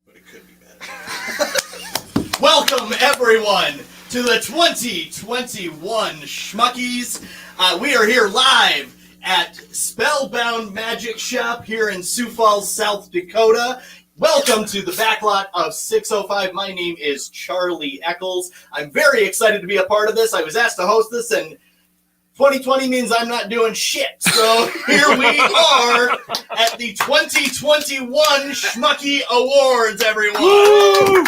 but it could be better. Welcome, everyone, to the 2021 Schmuckies. We are here live at Spellbound Magic Shop here in Sioux Falls, South Dakota. Welcome to the backlot of 605. My name is Charlie Eccles. I'm very excited to be a part of this. I was asked to host this, and 2020 means I'm not doing shit. So here we are at the 2021 Schmucky Awards, everyone. Woo!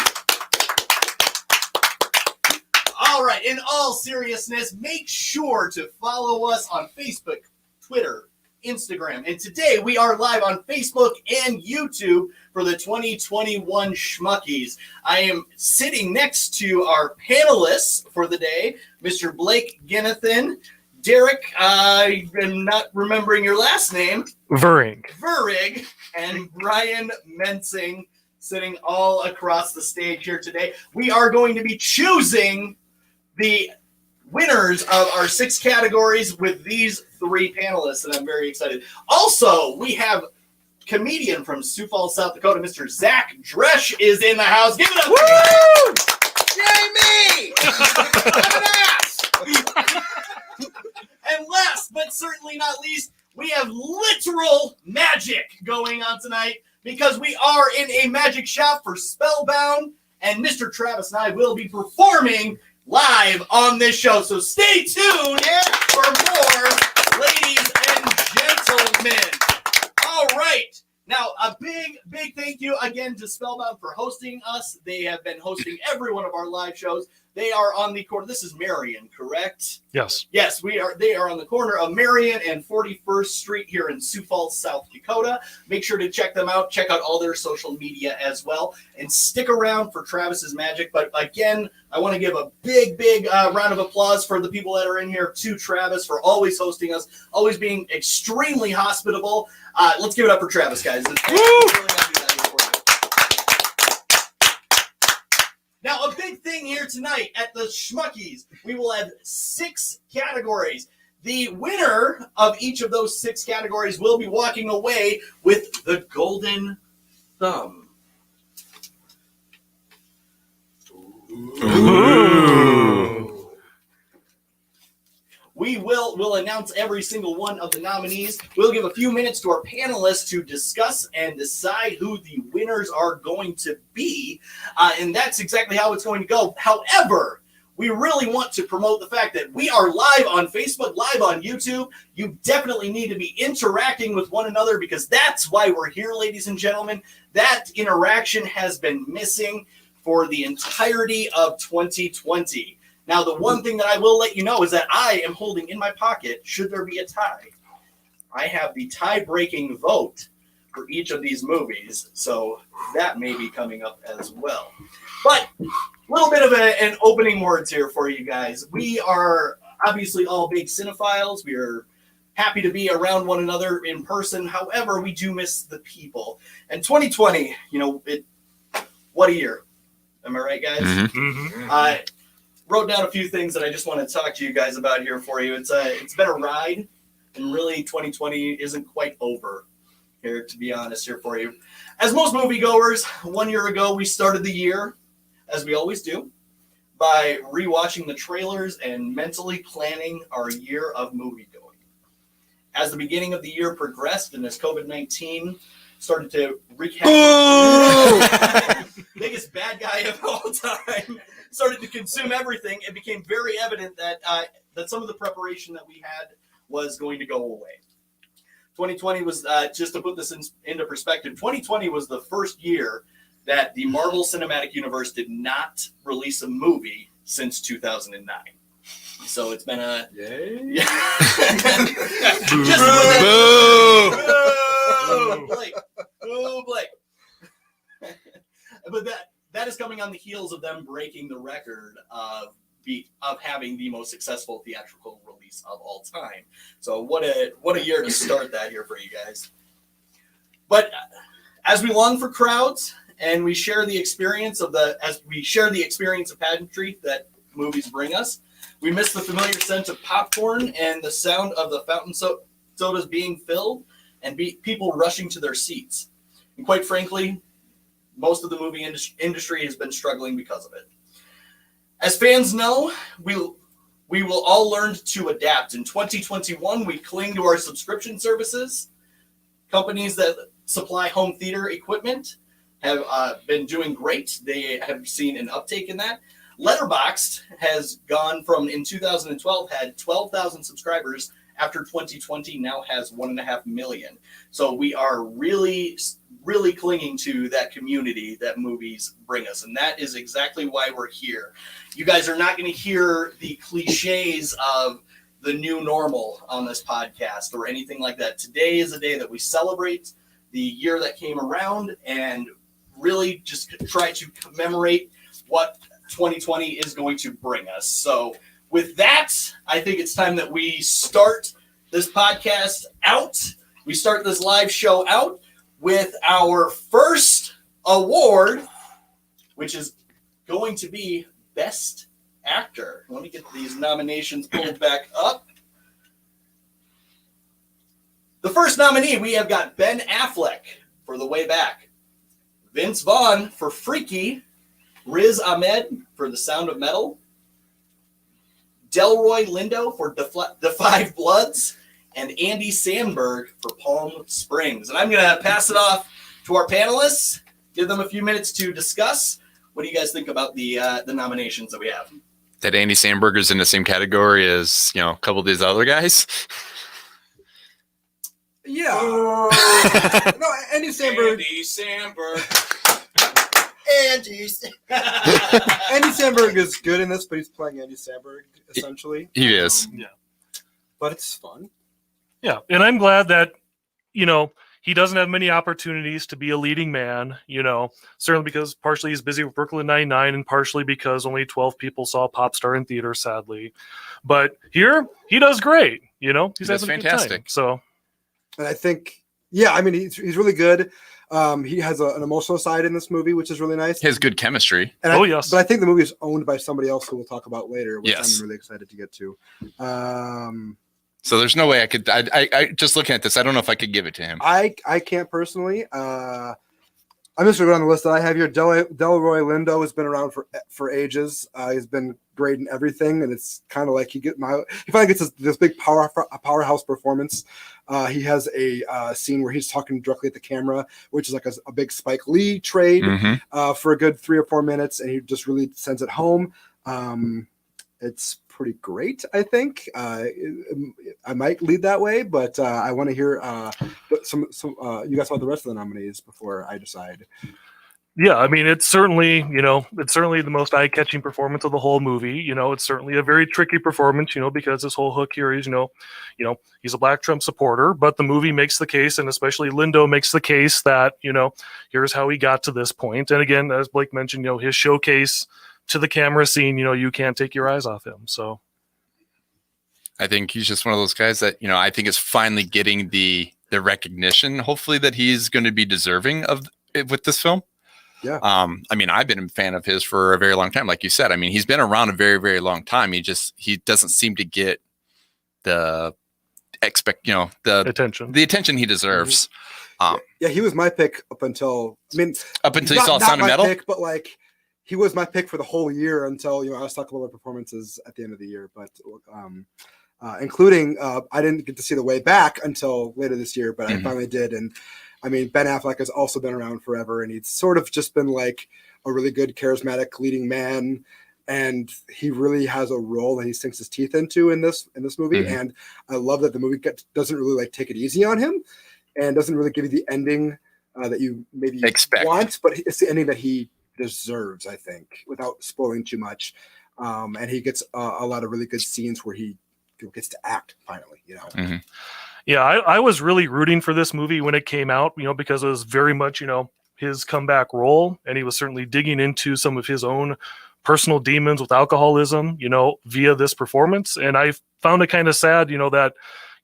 All right, in all seriousness, make sure to follow us on Facebook, Twitter, Instagram. And today we are live on Facebook and YouTube for the 2021 Schmuckies. I am sitting next to our panelists for the day, Mr. Blake Ginithan, Derrick, I'm not remembering your last name. Veurink, and Brian Mensing, sitting all across the stage here today. We are going to be choosing the winners of our 6 categories with these 3 panelists, and I'm very excited. Also, we have comedian from Sioux Falls, South Dakota, Mr. Zach Dresch is in the house. Give it up. Woo! Yay me! I'm an ass! And last but certainly not least, we have literal magic going on tonight because we are in a magic shop for Spellbound, and Mr. Travis Nye will be performing live on this show. So stay tuned for more, ladies and gentlemen. All right. Now, a big thank you again to Spellbound for hosting us. They have been hosting every one of our live shows. They are on the corner. This is Marion, correct? Yes. Yes, we are. They are on the corner of Marion and 41st Street here in Sioux Falls, South Dakota. Make sure to check them out. Check out all their social media as well. And stick around for Travis's magic. But again, I want to give a big round of applause for the people that are in here to Travis for always hosting us, always being extremely hospitable. Let's give it up for Travis, guys. Now, a big thing here tonight at the Schmuckies, we will have 6 categories. The winner of each of those 6 categories will be walking away with the Golden Thumb. Ooh. We'll announce every single one of the nominees. We'll give a few minutes to our panelists to discuss and decide who the winners are going to be. And that's exactly how it's going to go. However, we really want to promote the fact that we are live on Facebook, live on YouTube. You definitely need to be interacting with one another because that's why we're here, ladies and gentlemen. That interaction has been missing for the entirety of 2020. Now, the one thing that I will let you know is that I am holding in my pocket, should there be a tie, I have the tie-breaking vote for each of these movies, so that may be coming up as well. But a little bit of an opening words here for you guys. We are obviously all big cinephiles. We are happy to be around one another in person. However, we do miss the people. And 2020, what a year. Am I right, guys? Mm-hmm. Wrote down a few things that I just want to talk to you guys about here for you. It's been a ride, and really 2020 isn't quite over here, to be honest, here for you. As most moviegoers, 1 year ago, we started the year, as we always do, by rewatching the trailers and mentally planning our year of moviegoing. As the beginning of the year progressed and as COVID-19 started to wreak havoc, biggest bad guy of all time, started to consume everything, it became very evident that some of the preparation that we had was going to go away. 2020 was, just to put this into perspective, 2020 was the first year that the Marvel Cinematic Universe did not release a movie since 2009. So it's been a... Yay? Boo, Blake. But that is coming on the heels of them breaking the record of having the most successful theatrical release of all time. So what a year to start that here for you guys. But as we long for crowds and we share the experience of pageantry that movies bring us, we miss the familiar scent of popcorn and the sound of the fountain sodas being filled and people rushing to their seats. And quite frankly, most of the movie industry has been struggling because of it. As fans know, we will all learn to adapt. In 2021, we cling to our subscription services. Companies that supply home theater equipment have been doing great. They have seen an uptake in that. Letterboxd has gone from, in 2012, had 12,000 subscribers. After 2020, now has 1.5 million. So we are really, really clinging to that community that movies bring us. And that is exactly why we're here. You guys are not going to hear the cliches of the new normal on this podcast or anything like that. Today is a day that we celebrate the year that came around and really just try to commemorate what 2020 is going to bring us. So with that, I think it's time that we start this podcast out. We start this live show out with our first award, which is going to be Best Actor. Let me get these nominations pulled back up. The first nominee, we have got Ben Affleck for The Way Back, Vince Vaughn for Freaky, Riz Ahmed for The Sound of Metal, Delroy Lindo for The Five Bloods, and Andy Samberg for Palm Springs. And I'm going to pass it off to our panelists, give them a few minutes to discuss. What do you guys think about the nominations that we have? That Andy Samberg is in the same category as, a couple of these other guys. Yeah. No, Andy Samberg. Andy Samberg is good in this, but he's playing Andy Samberg, essentially. He is. Yeah. But it's fun. Yeah. And I'm glad that, he doesn't have many opportunities to be a leading man, certainly because partially he's busy with Brooklyn Nine-Nine and partially because only 12 people saw Popstar in theater, sadly. But here, he does great, he's having a good time. So. And I think, he's really good. He has an emotional side in this movie, which is really nice. He has good chemistry. And yes. But I think the movie is owned by somebody else who we'll talk about later, which Yes. I'm really excited to get to. So there's no way I could. I just looking at this, I don't know if I could give it to him. I can't personally. I'm just going to go down the list that I have here. Delroy Lindo has been around for ages. He's been great in everything, and it's kind of like he finally gets this big powerhouse performance. He has a scene where he's talking directly at the camera, which is like a big Spike Lee trade for a good 3 or 4 minutes, and he just really sends it home. It's pretty great, I think. I might lead that way, but I want to hear some you guys about the rest of the nominees before I decide. Yeah, it's certainly, the most eye-catching performance of the whole movie. It's certainly a very tricky performance, because this whole hook here is, he's a Black Trump supporter, but the movie makes the case, and especially Lindo makes the case that, here's how he got to this point. And again, as Blake mentioned, his showcase to the camera scene, you can't take your eyes off him. So I think he's just one of those guys that, I think is finally getting the recognition, hopefully, that he's going to be deserving of it with this film. Yeah. I've been a fan of his for a very long time. Like you said, he's been around a very, very long time. He doesn't seem to get the attention he deserves. He was my pick up until you saw Sound of Metal. Pick, but he was my pick for the whole year until I was talking about performances at the end of the year. But including I didn't get to see The Way Back until later this year, but I finally did. And Ben Affleck has also been around forever, and he's sort of just been like a really good, charismatic leading man. And he really has a role that he sinks his teeth into in this movie. And I love that the movie doesn't really take it easy on him, and doesn't really give you the ending that you maybe want, but it's the ending that he deserves, I think, without spoiling too much. And he gets a lot of really good scenes where he gets to act finally. Yeah, I was really rooting for this movie when it came out, because it was very much, his comeback role, and he was certainly digging into some of his own personal demons with alcoholism, via this performance. And I found it kind of sad, that,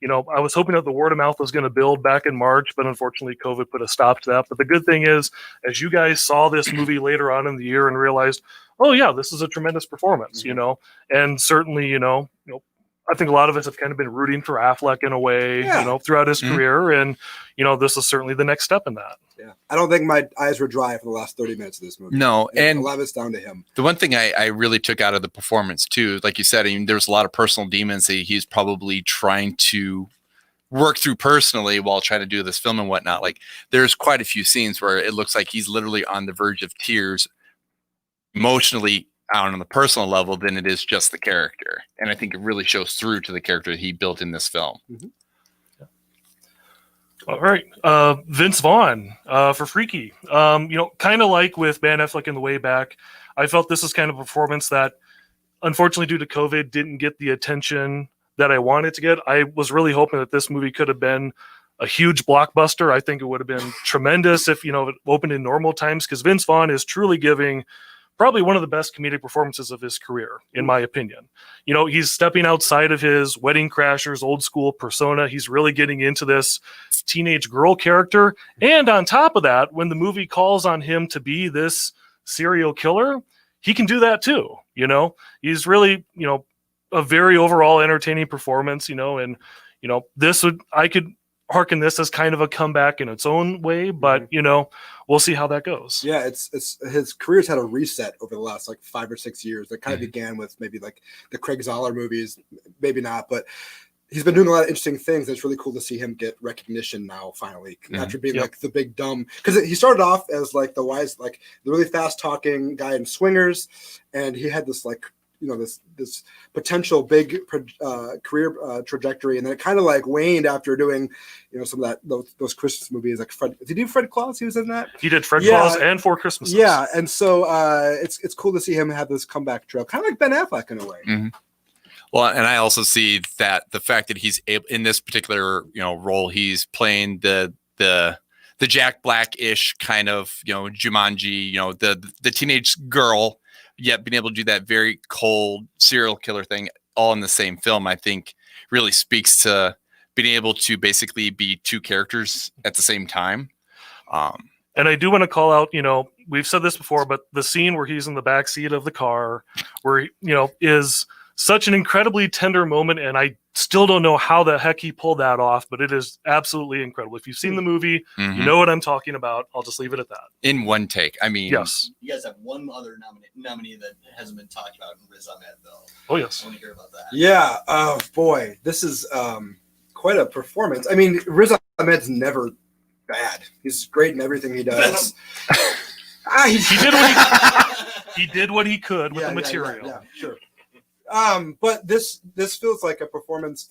I was hoping that the word of mouth was going to build back in March, but unfortunately COVID put a stop to that. But the good thing is, as you guys saw this movie later on in the year and realized, oh yeah, this is a tremendous performance, and certainly, I think a lot of us have kind of been rooting for Affleck in a way, throughout his career. And, this is certainly the next step in that. Yeah. I don't think my eyes were dry for the last 30 minutes of this movie. No. And a lot of it's down to him. The one thing I really took out of the performance too, like you said, I mean, there's a lot of personal demons that he's probably trying to work through personally while trying to do this film and whatnot. Like there's quite a few scenes where it looks like he's literally on the verge of tears emotionally out on the personal level than it is just the character. And I think it really shows through to the character that he built in this film. Mm-hmm. All right. Vince Vaughn for Freaky. Kind of like with Ben Affleck in The Way Back, I felt this is kind of a performance that, unfortunately, due to COVID, didn't get the attention that I wanted to get. I was really hoping that this movie could have been a huge blockbuster. I think it would have been tremendous if, it opened in normal times, because Vince Vaughn is truly giving probably one of the best comedic performances of his career, in my opinion. He's stepping outside of his Wedding Crashers old school persona. He's really getting into this teenage girl character. And on top of that, when the movie calls on him to be this serial killer, he can do that too. He's really, a very overall entertaining performance, and, I could hearken this as kind of a comeback in its own way, but we'll see how that goes. Yeah, it's his career's had a reset over the last 5 or 6 years. That kind of began with maybe the Craig Zoller movies, maybe not, but he's been doing a lot of interesting things. It's really cool to see him get recognition now, finally, after being the big dumb. Because he started off as the wise, the really fast talking guy in Swingers, and he had this this potential big career trajectory, and then it kind of waned after doing some of those Christmas movies like Fred. Did he do Fred Claus? He was in that. He did Fred Claus and Four Christmases. Yeah, and so it's cool to see him have this comeback trail, kind of like Ben Affleck in a way. Mm-hmm. Well, and I also see that the fact that he's able in this particular role, he's playing the Jack Black-ish kind of Jumanji, the teenage girl, yet being able to do that very cold serial killer thing all in the same film, I think really speaks to being able to basically be two characters at the same time. And I do want to call out, we've said this before, but the scene where he's in the back seat of the car, where is such an incredibly tender moment, and I still don't know how the heck he pulled that off, but it is absolutely incredible. If you've seen the movie, you know what I'm talking about. I'll just leave it at that. In one take. I mean, yes. You guys have one other nominee that hasn't been talked about in Riz Ahmed, though. Oh, yes. I want to hear about that. Yeah. Oh, boy. This is quite a performance. I mean, Riz Ahmed's never bad. He's great in everything he does. He did what he could with the material. Yeah, sure. But this feels like a performance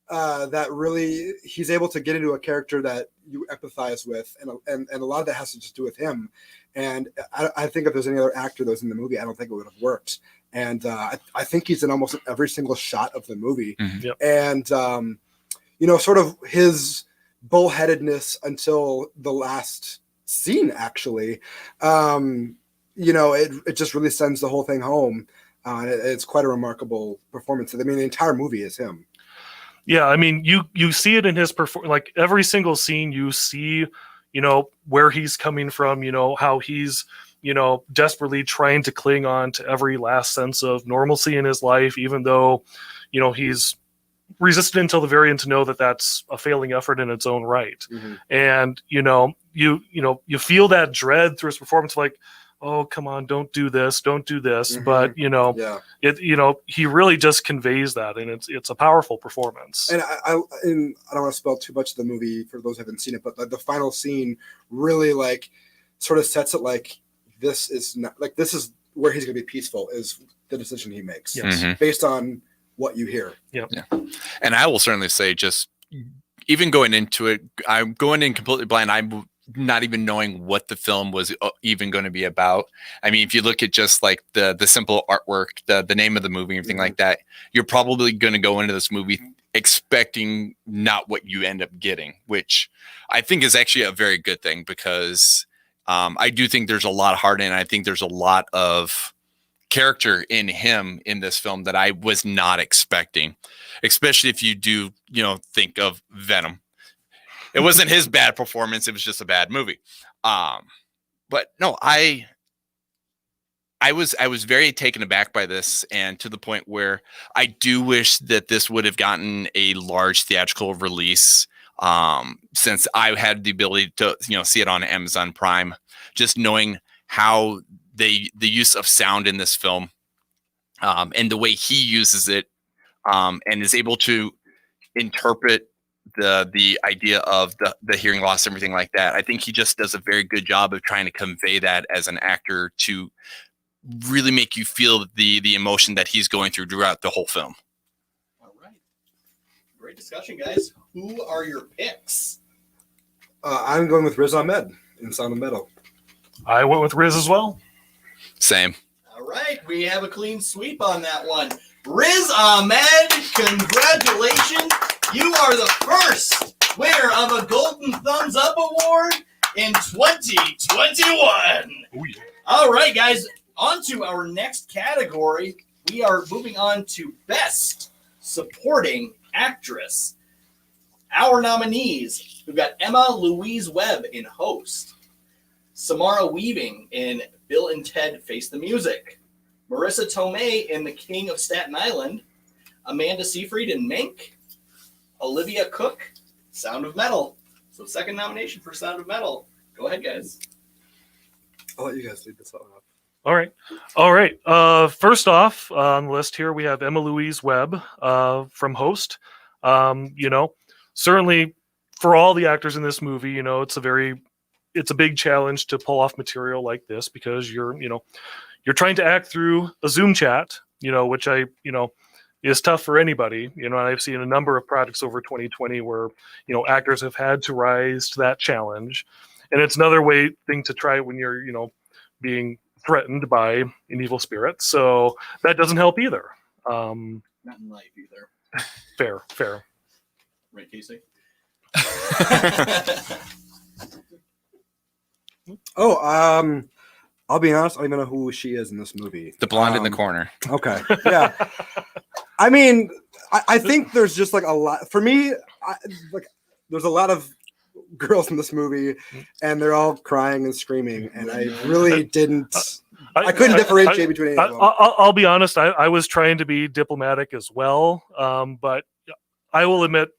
that really he's able to get into a character that you empathize with, and a lot of that has to just do with him. And I think if there's any other actor that was in the movie, I don't think it would have worked. And I think he's in almost every single shot of the movie. Mm-hmm. Yep. And sort of his bullheadedness until the last scene, actually, it just really sends the whole thing home. It's quite a remarkable performance. I mean, the entire movie is him. Yeah, I mean, you see it in his like every single scene. You see, where he's coming from. How he's, desperately trying to cling on to every last sense of normalcy in his life, even though, he's resisted until the very end to know that that's a failing effort in its own right. Mm-hmm. And you feel that dread through his performance, like, oh, come on, don't do this. Mm-hmm. But, Yeah. he really just conveys that, and it's a powerful performance. And I don't want to spoil too much of the movie for those who haven't seen it, but the final scene really sort of sets it this is where he's going to be peaceful, is the decision he makes. Yes. Mm-hmm. Based on what you hear. Yep. Yeah. And I will certainly say, just even going into it, I'm going in completely blind. I'm not even knowing what the film was even going to be about. I mean, if you look at just the simple artwork, the name of the movie, everything like that, you're probably going to go into this movie expecting not what you end up getting, which I think is actually a very good thing, because I do think there's a lot of heart in it. I think there's a lot of character in him in this film that I was not expecting, especially if you do, think of Venom. It wasn't his bad performance. It was just a bad movie. But no, I I was very taken aback by this, and to the point where I do wish that this would have gotten a large theatrical release. Since I had the ability to see it on Amazon Prime, just knowing how the use of sound in this film, and the way he uses it, and is able to interpret the idea of the hearing loss, everything like that. I think he just does a very good job of trying to convey that as an actor to really make you feel the emotion that he's going through throughout the whole film. All right. Great discussion, guys. Who are your picks? I'm going with Riz Ahmed in Sound of Metal. I went with Riz as well. Same. All right. We have a clean sweep on that one. Riz Ahmed, congratulations. You are the first winner of a Golden Thumbs Up Award in 2021. Ooh, yeah. All right, guys. On to our next category. We are moving on to Best Supporting Actress. Our nominees, we've got Emma Louise Webb in Host, Samara Weaving in Bill and Ted Face the Music, Marissa Tomei in The King of Staten Island, Amanda Seyfried in Mink, Olivia Cook, Sound of Metal. So second nomination for Sound of Metal. Go ahead, guys. I'll let you guys lead this all up. All right. First off on the list here, we have Emma Louise Webb from Host. Certainly for all the actors in this movie, it's a big challenge to pull off material like this because you're trying to act through a Zoom chat, which is tough for anybody. And I've seen a number of projects over 2020 where, actors have had to rise to that challenge. And it's another thing to try when you're, being threatened by an evil spirit. So that doesn't help either. Not in life either. Fair. Right, Casey? I'll be honest, I don't even know who she is in this movie. The blonde in the corner. Okay. Yeah. I mean, I think there's just like a lot for me. There's a lot of girls in this movie, and they're all crying and screaming, and I really didn't. I couldn't differentiate between any of them. I'll be honest. I was trying to be diplomatic as well, but I will admit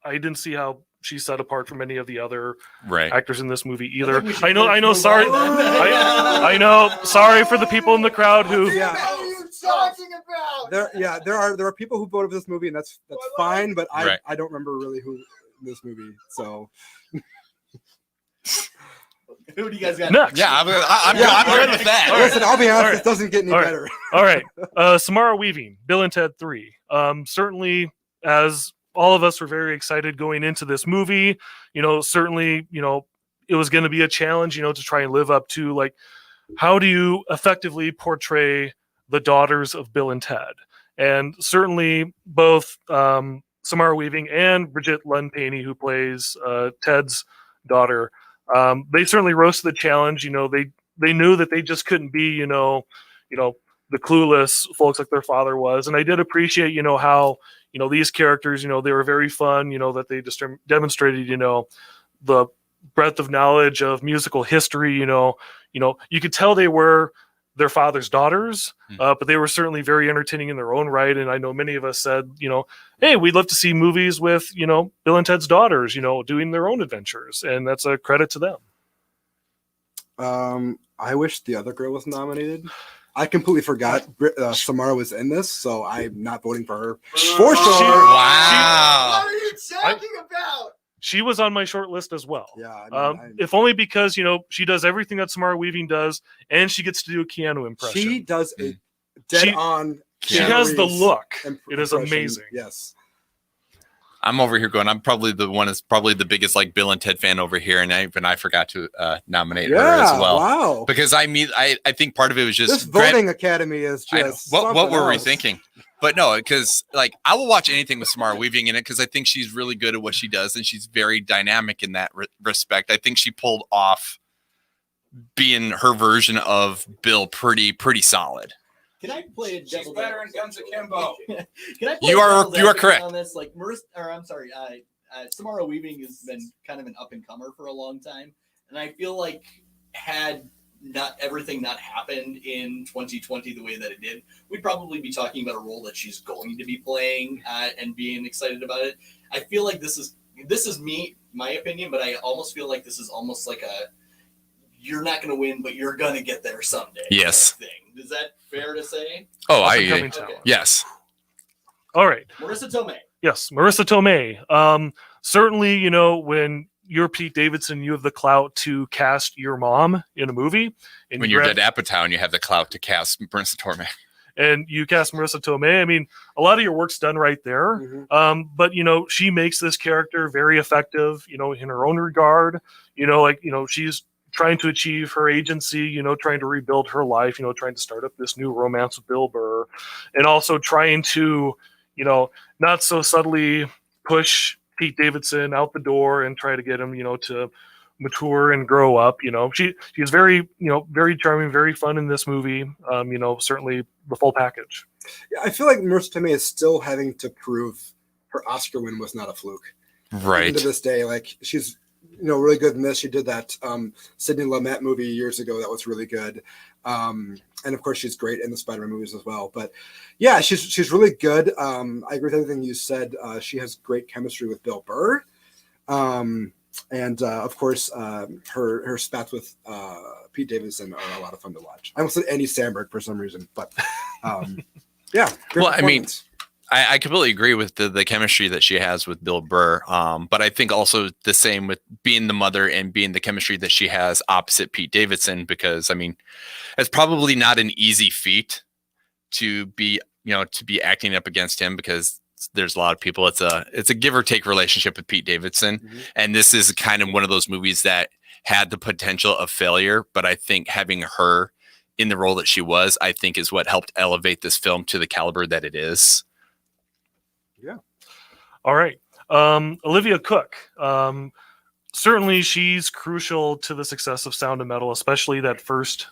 I didn't see how she's set apart from any of the other actors in this movie either. I know. Sorry. I know. Sorry for the people in the crowd who. Yeah. What are you talking about? There are people who voted for this movie, and that's fine. But I don't remember really who in this movie. So. Who do you guys got next? Yeah, I'm good with that. Listen, I'll be honest. It doesn't get any better. All right. Samara Weaving, Bill and Ted 3. Certainly, as all of us were very excited going into this movie, certainly, it was going to be a challenge, to try and live up to, like, how do you effectively portray the daughters of Bill and Ted? And certainly both Samara Weaving and Bridget Lund-Paney, who plays Ted's daughter, they certainly rose to the challenge. They knew that they just couldn't be, the clueless folks like their father was. And I did appreciate, how, these characters, they were very fun, that they just demonstrated, the breadth of knowledge of musical history, you could tell they were their father's daughters, but they were certainly very entertaining in their own right. And I know many of us said, hey, we'd love to see movies with, Bill and Ted's daughters, doing their own adventures. And that's a credit to them. I wish the other girl was nominated. I completely forgot Samara was in this, so I'm not voting for her. For sure. Wow. What are you talking about? She was on my short list as well. Yeah. If only because, she does everything that Samara Weaving does, and she gets to do a Keanu impression. She does a dead-on. She has the look. It is amazing. Yes. I'm over here going, I'm probably the one that's probably the biggest like Bill and Ted fan over here, and I forgot to nominate her as well. Wow. Because I think part of it was just this voting academy is just what were we thinking? But no, because like I will watch anything with Samara Weaving in it because I think she's really good at what she does, and she's very dynamic in that respect. I think she pulled off being her version of Bill pretty solid. Can I play a She's better in Guns Akimbo. Can I play you are correct on this? Like Samara Weaving has been kind of an up and comer for a long time, and I feel like had not everything not happened in 2020 the way that it did, we'd probably be talking about a role that she's going to be playing and being excited about it. I feel like this is my opinion, but I almost feel like this is almost like you're not going to win, but you're going to get there someday. Yes. Kind of thing. Is that fair to say? Oh, I Up-and-coming agree. talent. Yes. All right. Marissa Tomei. Yes, Marissa Tomei. Certainly, you know, when you're Pete Davidson, you have the clout to cast your mom in a movie. And When you're Dead Apatow, you have the clout to cast Marissa Tomei. And you cast Marissa Tomei. I mean, a lot of your work's done right there. But, you know, she makes this character very effective, you know, in her own regard. You know, like, you know, she's trying to achieve her agency, you know, trying to rebuild her life, you know, trying to start up this new romance with Bill Burr, and also trying to, you know, not so subtly push Pete Davidson out the door and try to get him, you know, to mature and grow up. You know, she's very, you know, very charming, very fun in this movie. You know, certainly the full package. Yeah, I feel like Marissa Tomei is still having to prove her Oscar win was not a fluke. Right. Even to this day, like she's, you know, really good in this. She did that Sidney Lumet movie years ago that was really good. And of course she's great in the Spider-Man movies as well. But yeah, she's really good. I agree with everything you said. She has great chemistry with Bill Burr. And of course her spats with Pete Davidson are a lot of fun to watch. I almost said Andy Samberg for some reason, but yeah. Well, I mean, I completely agree with the chemistry that she has with Bill Burr. But I think also the same with being the mother and being the chemistry that she has opposite Pete Davidson, because I mean, it's probably not an easy feat to be, you know, to be acting up against him, because there's a lot of people. It's a give or take relationship with Pete Davidson. And this is kind of one of those movies that had the potential of failure. But I think having her in the role that she was, I think is what helped elevate this film to the caliber that it is. Yeah. All right. Olivia Cook. Certainly she's crucial to the success of Sound of Metal, especially that first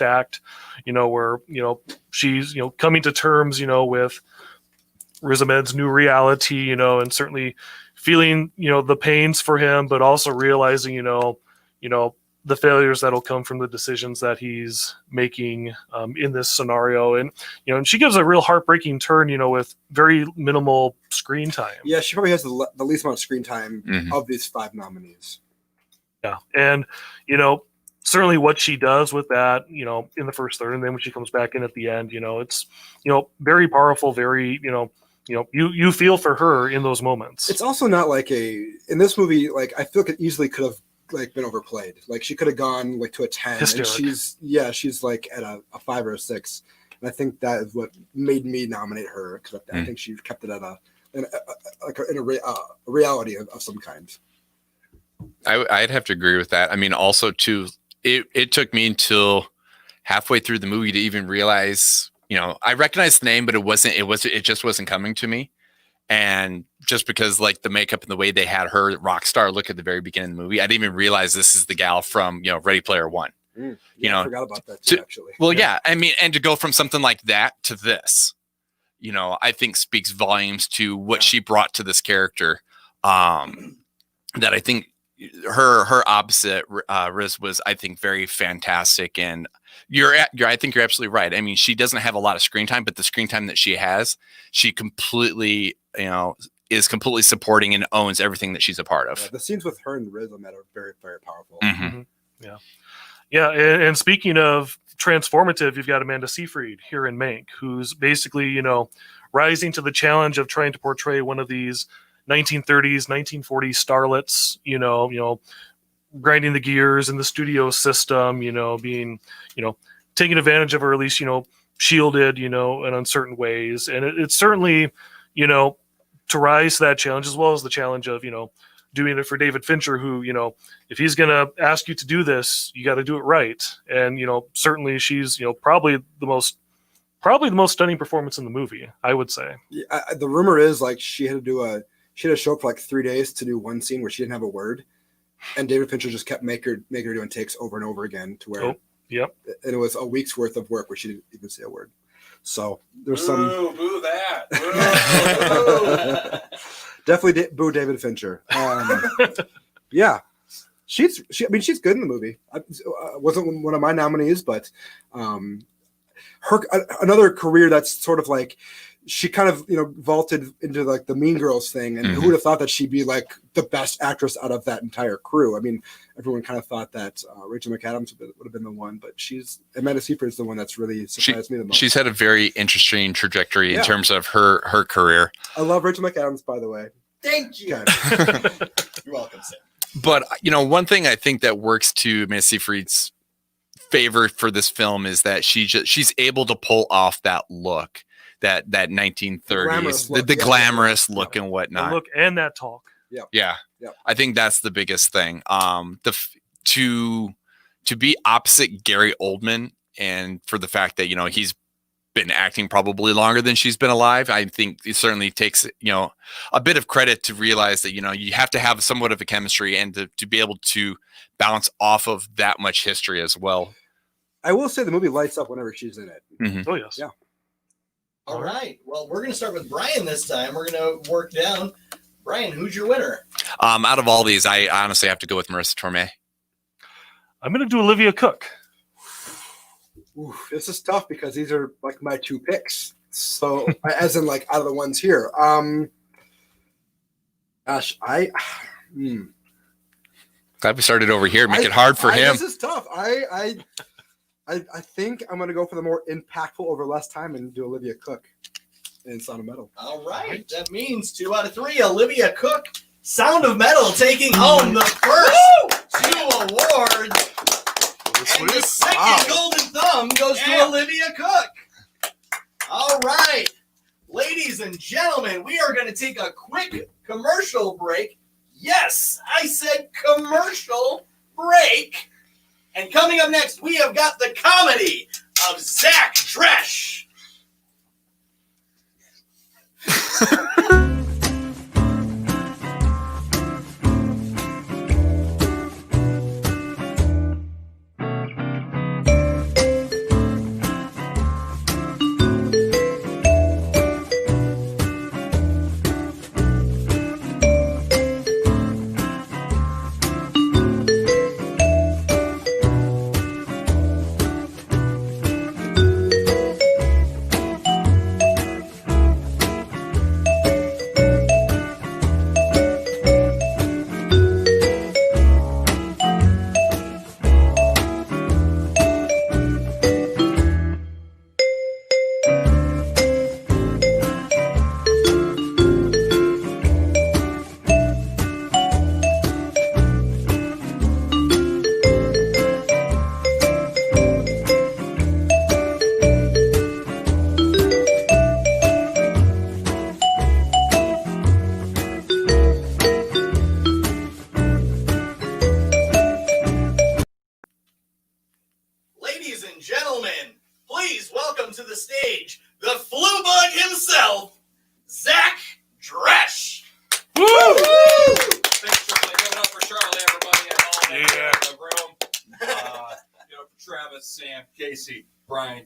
act, you know, where, you know, she's, you know, coming to terms, you know, with Riz Ahmed's new reality, you know, and certainly feeling, you know, the pains for him, but also realizing, you know, the failures that'll come from the decisions that he's making in this scenario. And, you know, and she gives a real heartbreaking turn, you know, with very minimal screen time. Yeah, she probably has the least amount of screen time of these 5 nominees. Yeah. And, you know, certainly what she does with that, you know, in the first third, and then when she comes back in at the end, you know, it's, you know, very powerful, very, you know, you feel for her in those moments. It's also not like in this movie, like I feel like it easily could have like been overplayed. Like she could have gone like to a 10. Hysteric. And she's like at a 5 or a 6. And I think that is what made me nominate her, because I think she kept it at a reality of some kind. I'd have to agree with that. I mean, also too, it took me until halfway through the movie to even realize, you know, I recognized the name, but it just wasn't coming to me. And just because like the makeup and the way they had her rock star look at the very beginning of the movie, I didn't even realize this is the gal from, you know, Ready Player One. Yeah, you know, I forgot about that too, actually. Well, yeah. I mean, and to go from something like that to this, you know, I think speaks volumes to what she brought to this character. That I think her opposite Riz was, I think, very fantastic. And I think you're absolutely right. I mean, she doesn't have a lot of screen time, but the screen time that she has, she completely, you know, is completely supporting and owns everything that she's a part of. Yeah, the scenes with her and Riz Ahmed are very, very powerful. Yeah. Yeah. And speaking of transformative, you've got Amanda Seyfried here in Mank, who's basically, you know, rising to the challenge of trying to portray one of these 1930s, 1940s starlets, you know, grinding the gears in the studio system, you know, being, you know, taking advantage of, or at least, you know, shielded, you know, in uncertain ways. And it's certainly, you know, to rise to that challenge, as well as the challenge of, you know, doing it for David Fincher, who, you know, if he's going to ask you to do this, you got to do it right. And, you know, certainly she's, you know, probably the most stunning performance in the movie, I would say. Yeah, the rumor is like she had to show up for like 3 days to do one scene where she didn't have a word. And David Fincher just kept make her doing takes over and over again to where, yep. And it was a week's worth of work where she didn't even say a word. So there's some boo that. Definitely boo David Fincher. Yeah. she's good in the movie. Wasn't one of my nominees, but her another career that's sort of like she kind of vaulted into like the Mean Girls thing, and who would have thought that she'd be like the best actress out of that entire crew? I mean, everyone kind of thought that Rachel McAdams would have been the one, but Amanda Seyfried is the one that's really surprised me the most. She's had a very interesting trajectory in terms of her career. I love Rachel McAdams, by the way. Thank you. Okay. You're welcome, Sam. But one thing I think that works to Amanda Seyfried's favor for this film is that she's able to pull off that look, that 1930s, the glamorous look and whatnot. The look and that talk. Yeah. I think that's the biggest thing. To be opposite Gary Oldman, and for the fact that he's been acting probably longer than she's been alive, I think it certainly takes a bit of credit to realize that you have to have somewhat of a chemistry and to be able to bounce off of that much history as well. I will say the movie lights up whenever she's in it. Oh yes. Yeah. All right. Well, we're going to start with Brian this time. We're going to work down. Brian, who's your winner? Out of all these, I honestly have to go with Marissa Tomei. I'm going to do Olivia Cook. Ooh, this is tough because these are like my two picks. So, as in like out of the ones here, gosh, Glad we started over here. Make it hard for him. This is tough. I think I'm gonna go for the more impactful over less time and do Olivia Cook in Sound of Metal. All right. That means 2 out of 3. Olivia Cook, Sound of Metal, taking home the first 2 awards. And the second Golden Thumb goes to Olivia Cook. All right. Ladies and gentlemen, we are going to take a quick commercial break. Yes, I said commercial break. And coming up next, we have got the comedy of Zach Dresch.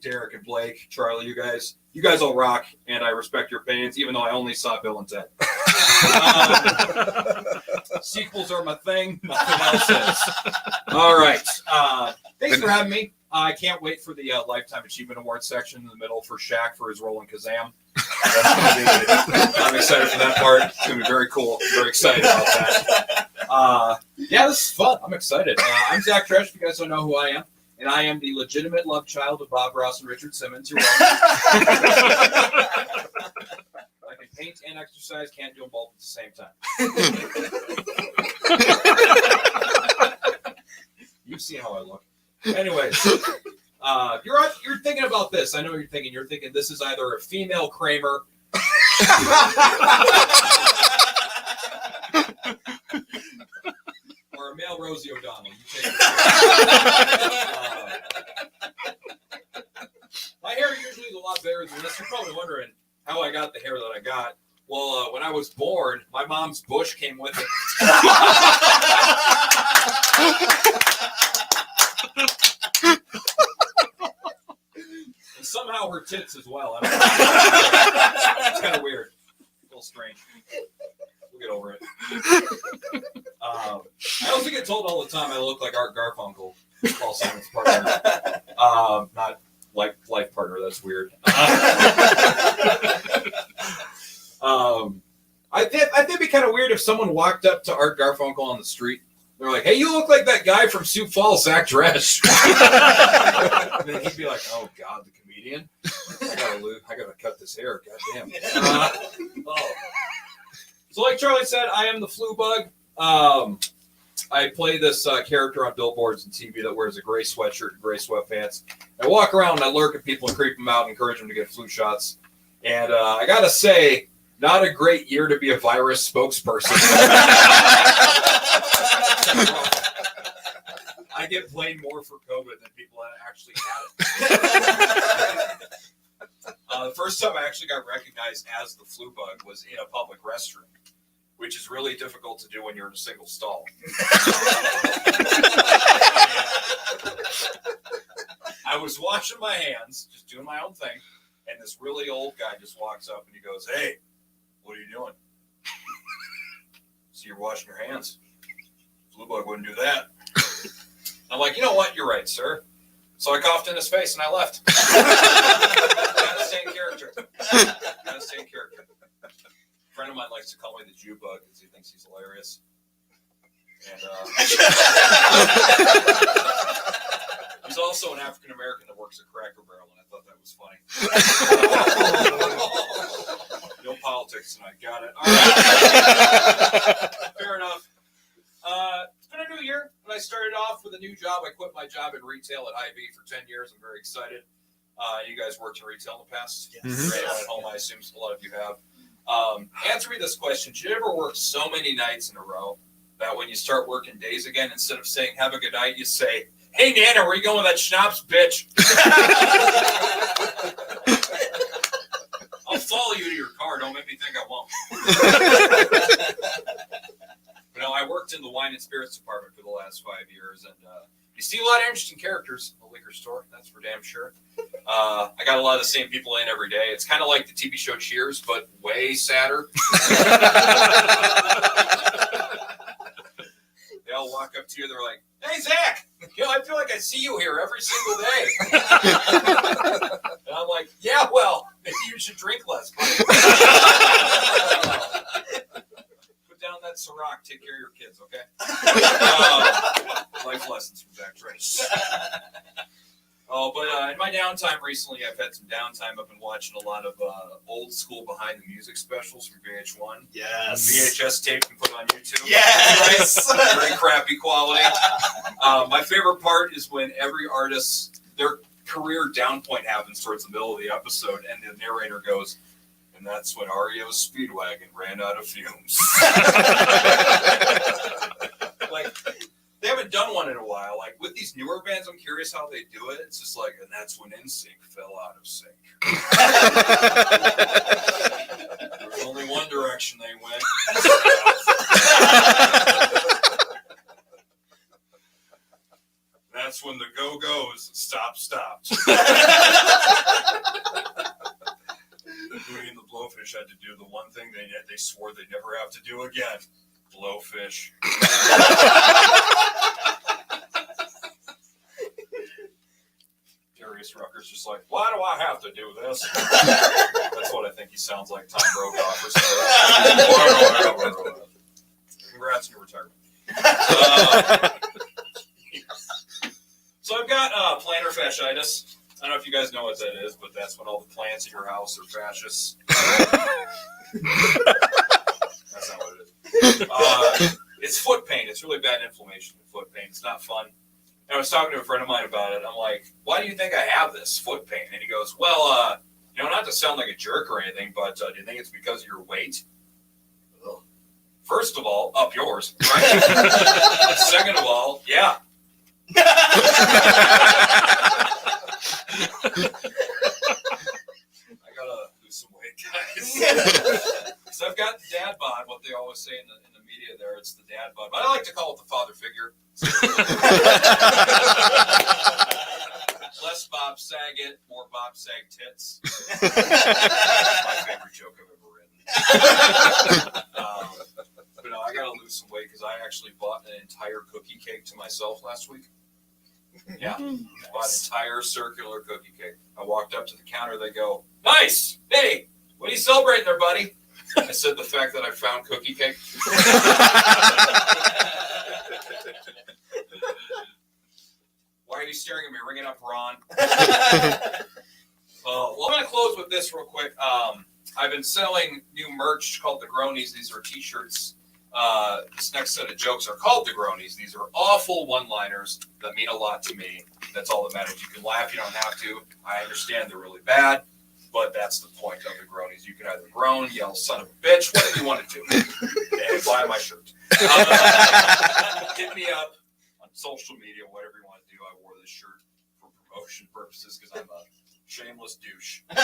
Derrick and Blake, Charlie, you guys all rock, and I respect your opinions, even though I only saw Bill and Ted. Sequels are my thing, nothing else is. All right. Thanks for having me. I can't wait for the Lifetime Achievement Award section in the middle for Shaq for his role in Kazam. I'm excited for that part. It's going to be very cool. I'm very excited about that. Yeah, this is fun. I'm excited. I'm Zach Dresch, if you guys don't know who I am. And I am the legitimate love child of Bob Ross and Richard Simmons. You're welcome. I can paint and exercise, can't do them both at the same time. You see how I look. Anyways, you're thinking about this. I know you're thinking. You're thinking this is either a female Kramer or a male Rosie O'Donnell. You take it. My hair usually is a lot better than this. You're probably wondering how I got the hair that I got. Well, when I was born, my mom's bush came with it. And somehow her tits as well. I don't know. It's kind of weird. A little strange. We'll get over it. I also get told all the time I look like Art Garfunkel, Paul Simon's partner. Not like life partner. That's weird. I think it'd be kind of weird if someone walked up to Art Garfunkel on the street. They're like, "Hey, you look like that guy from Sioux Falls, Zach Dresch." And then he'd be like, "Oh God, the comedian! I gotta cut this hair. Goddamn." So, like Charlie said, I am the flu bug. I play this character on billboards and TV that wears a gray sweatshirt and gray sweatpants. I walk around and I lurk at people and creep them out and encourage them to get flu shots. And I gotta say, not a great year to be a virus spokesperson. I get blamed more for COVID than people that actually had it. The first time I actually got recognized as the flu bug was in a public restroom, which is really difficult to do when you're in a single stall. I was washing my hands, just doing my own thing, and this really old guy just walks up and he goes, "Hey, what are you doing?" "So you're washing your hands. Flu bug wouldn't do that." I'm like, "You know what? You're right, sir." So I coughed in his face and I left. Gotta stay in character. Gotta stay in character. A friend of mine likes to call me the Jew bug because he thinks he's hilarious. And he's also an African American that works at Cracker Barrel, and I thought that was funny. No politics tonight. Got it. All right. Fair enough. It's been a new year, and I started off with a new job. I quit my job in retail at IB for 10 years. I'm very excited. You guys worked in retail in the past? Yes. Right at home, I assume a lot of you have. Answer me this question. Did you ever work so many nights in a row that when you start working days again, instead of saying, "Have a good night," you say, "Hey, Nana, where you going with that schnapps, bitch?" I'll follow you to your car. Don't make me think I won't. But no, I worked in the wine and spirits department for the last 5 years, and you see a lot of interesting characters in the liquor store. That's for damn sure. I got a lot of the same people in every day. It's kind of like the TV show Cheers, but way sadder. They all walk up to you. They're like, "Hey, Zach, I feel like I see you here every single day." And I'm like, "Yeah, well, maybe you should drink less, buddy." Put down that Ciroc. Take care of your kids, okay? Life lessons from Zach Dresch. But in my downtime recently, I've had some downtime. I've been watching a lot of old school behind the music specials from VH1. Yes. VHS tape and put on YouTube. Yes. Very crappy quality. My favorite part is when every artist, their career down point happens towards the middle of the episode, and the narrator goes, "And that's when REO's Speedwagon ran out of fumes." Like, they haven't done one in a while. Like, with these newer bands, I'm curious how they do it. It's just like, "And that's when NSYNC fell out of sync." There was only one direction they went. That's when the Go-Go's stopped. Booty and the Blowfish had to do the one thing they swore they'd never have to do again. Blowfish. Darius Rucker's just like, "Why do I have to do this?" That's what I think he sounds like, Tom Brokaw or something. Congrats on your retirement. So I've got plantar fasciitis. I don't know if you guys know what that is, but that's when all the plants in your house are fascists. That's not what it is. It's foot pain. It's really bad inflammation with foot pain. It's not fun. And I was talking to a friend of mine about it. I'm like, "Why do you think I have this foot pain?" And he goes, "Well, not to sound like a jerk or anything, but do you think it's because of your weight?" Ugh. First of all, up yours, right? Second of all, yeah. I gotta lose some weight, guys. So I've got the dad bod, what they always say in the media there, it's the dad bod. But I like to call it the father figure. Less Bob Saget, more Bob Sag tits. That's my favorite joke I've ever written. But no, I I gotta lose some weight because I actually bought an entire cookie cake to myself last week. Yeah, I bought an entire circular cookie cake. I walked up to the counter. They go, "Nice. Hey, what are you celebrating there, buddy?" I said, "The fact that I found cookie cake." Why are you staring at me? Ring it up, Ron. Well, I'm going to close with this real quick. I've been selling new merch called the Gronies. These are T-shirts. This next set of jokes are called the Gronies. These are awful one-liners that mean a lot to me. That's all that matters. You can laugh. You don't have to. I understand they're really bad, but that's the point of the Gronies. You can either groan, yell, son of a bitch, whatever you want to do, and buy my shirt. Hit me up on social media, whatever you want to do. I wore this shirt for promotion purposes because I'm a shameless douche. And,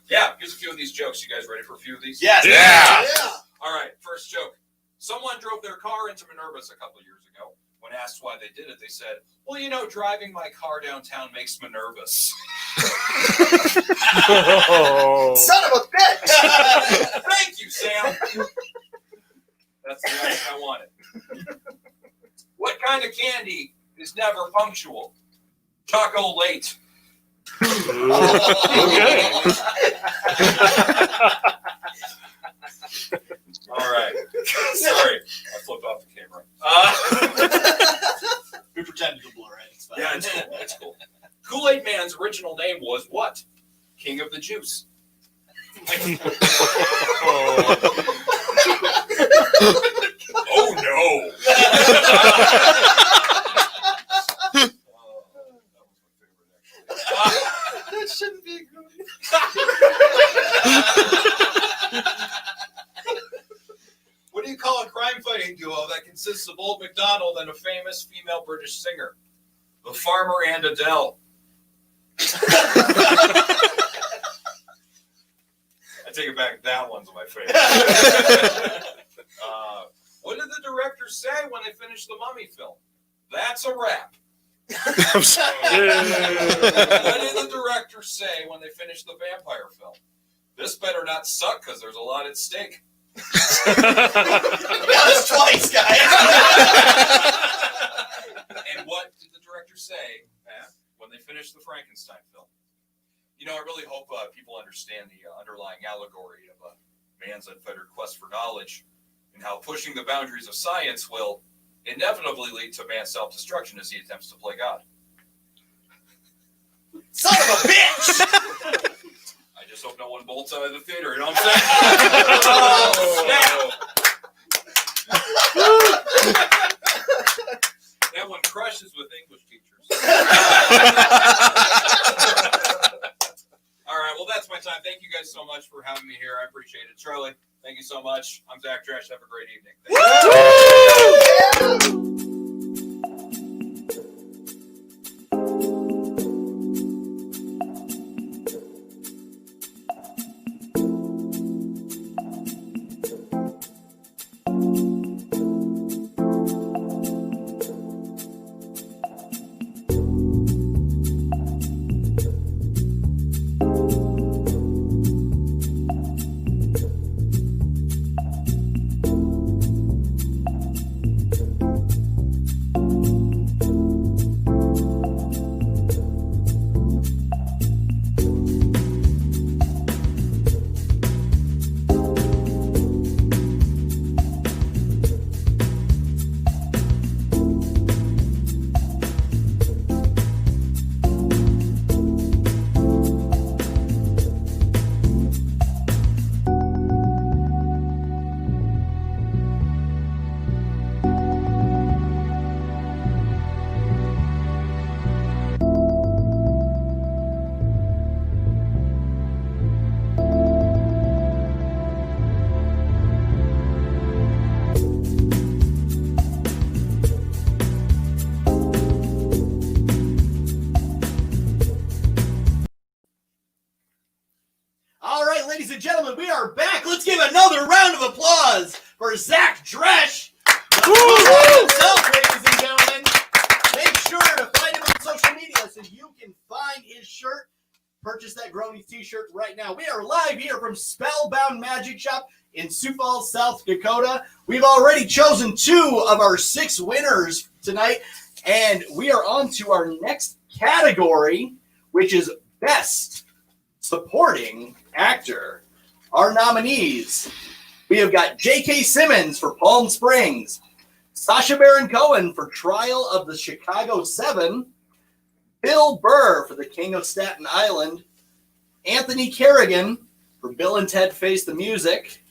yeah, here's a few of these jokes. You guys ready for a few of these? Yes. Yeah. All right, first joke. Someone drove their car into Minerva's a couple years ago. When asked why they did it, they said, "Well, you know, driving my car downtown makes me nervous." Son of a bitch! Thank you, Sam. That's the answer I wanted. What kind of candy is never punctual? Choco late. Okay. All right. Sorry, I flipped off the camera. We pretended to blur it. It's fine. Yeah, it's cool. It's cool. Kool-Aid Man's original name was what? King of the Juice. Oh no! That shouldn't be good. What do you call a crime-fighting duo that consists of Old MacDonald and a famous female British singer? The Farmer and Adele. I take it back. That one's my favorite. What did the directors say when they finished the Mummy film? That's a wrap. What did the directors say when they finished the vampire film? This better not suck because there's a lot at stake. You got us twice, guys. And what did the director say when they finished the Frankenstein film? You know, I really hope people understand the underlying allegory of a man's unfettered quest for knowledge and how pushing the boundaries of science will inevitably lead to man's self-destruction as he attempts to play God. Son of a bitch! I just hope no one bolts out of the theater, you know what I'm saying? Oh, snap! That one crushes with English teachers. All right, well, that's my time. Thank you guys so much for having me here. I appreciate it. Charlie, thank you so much. I'm Zach Dresch. Have a great evening. Thank you. ladies and gentlemen, we are back. Let's give another round of applause for Zach Dresch. Himself, ladies and gentlemen. Make sure to find him on social media so you can find his shirt. Purchase that Gronies t-shirt right now. We are live here from Spellbound Magic Shop in Sioux Falls, South Dakota. We've already chosen 2 of our 6 winners tonight, and we are on to our next category, which is Best Supporting Actor. Our nominees, we have got J.K. Simmons for Palm Springs, Sacha Baron Cohen for Trial of the Chicago 7, Bill Burr for The King of Staten Island, Anthony Kerrigan for Bill and Ted Face the Music,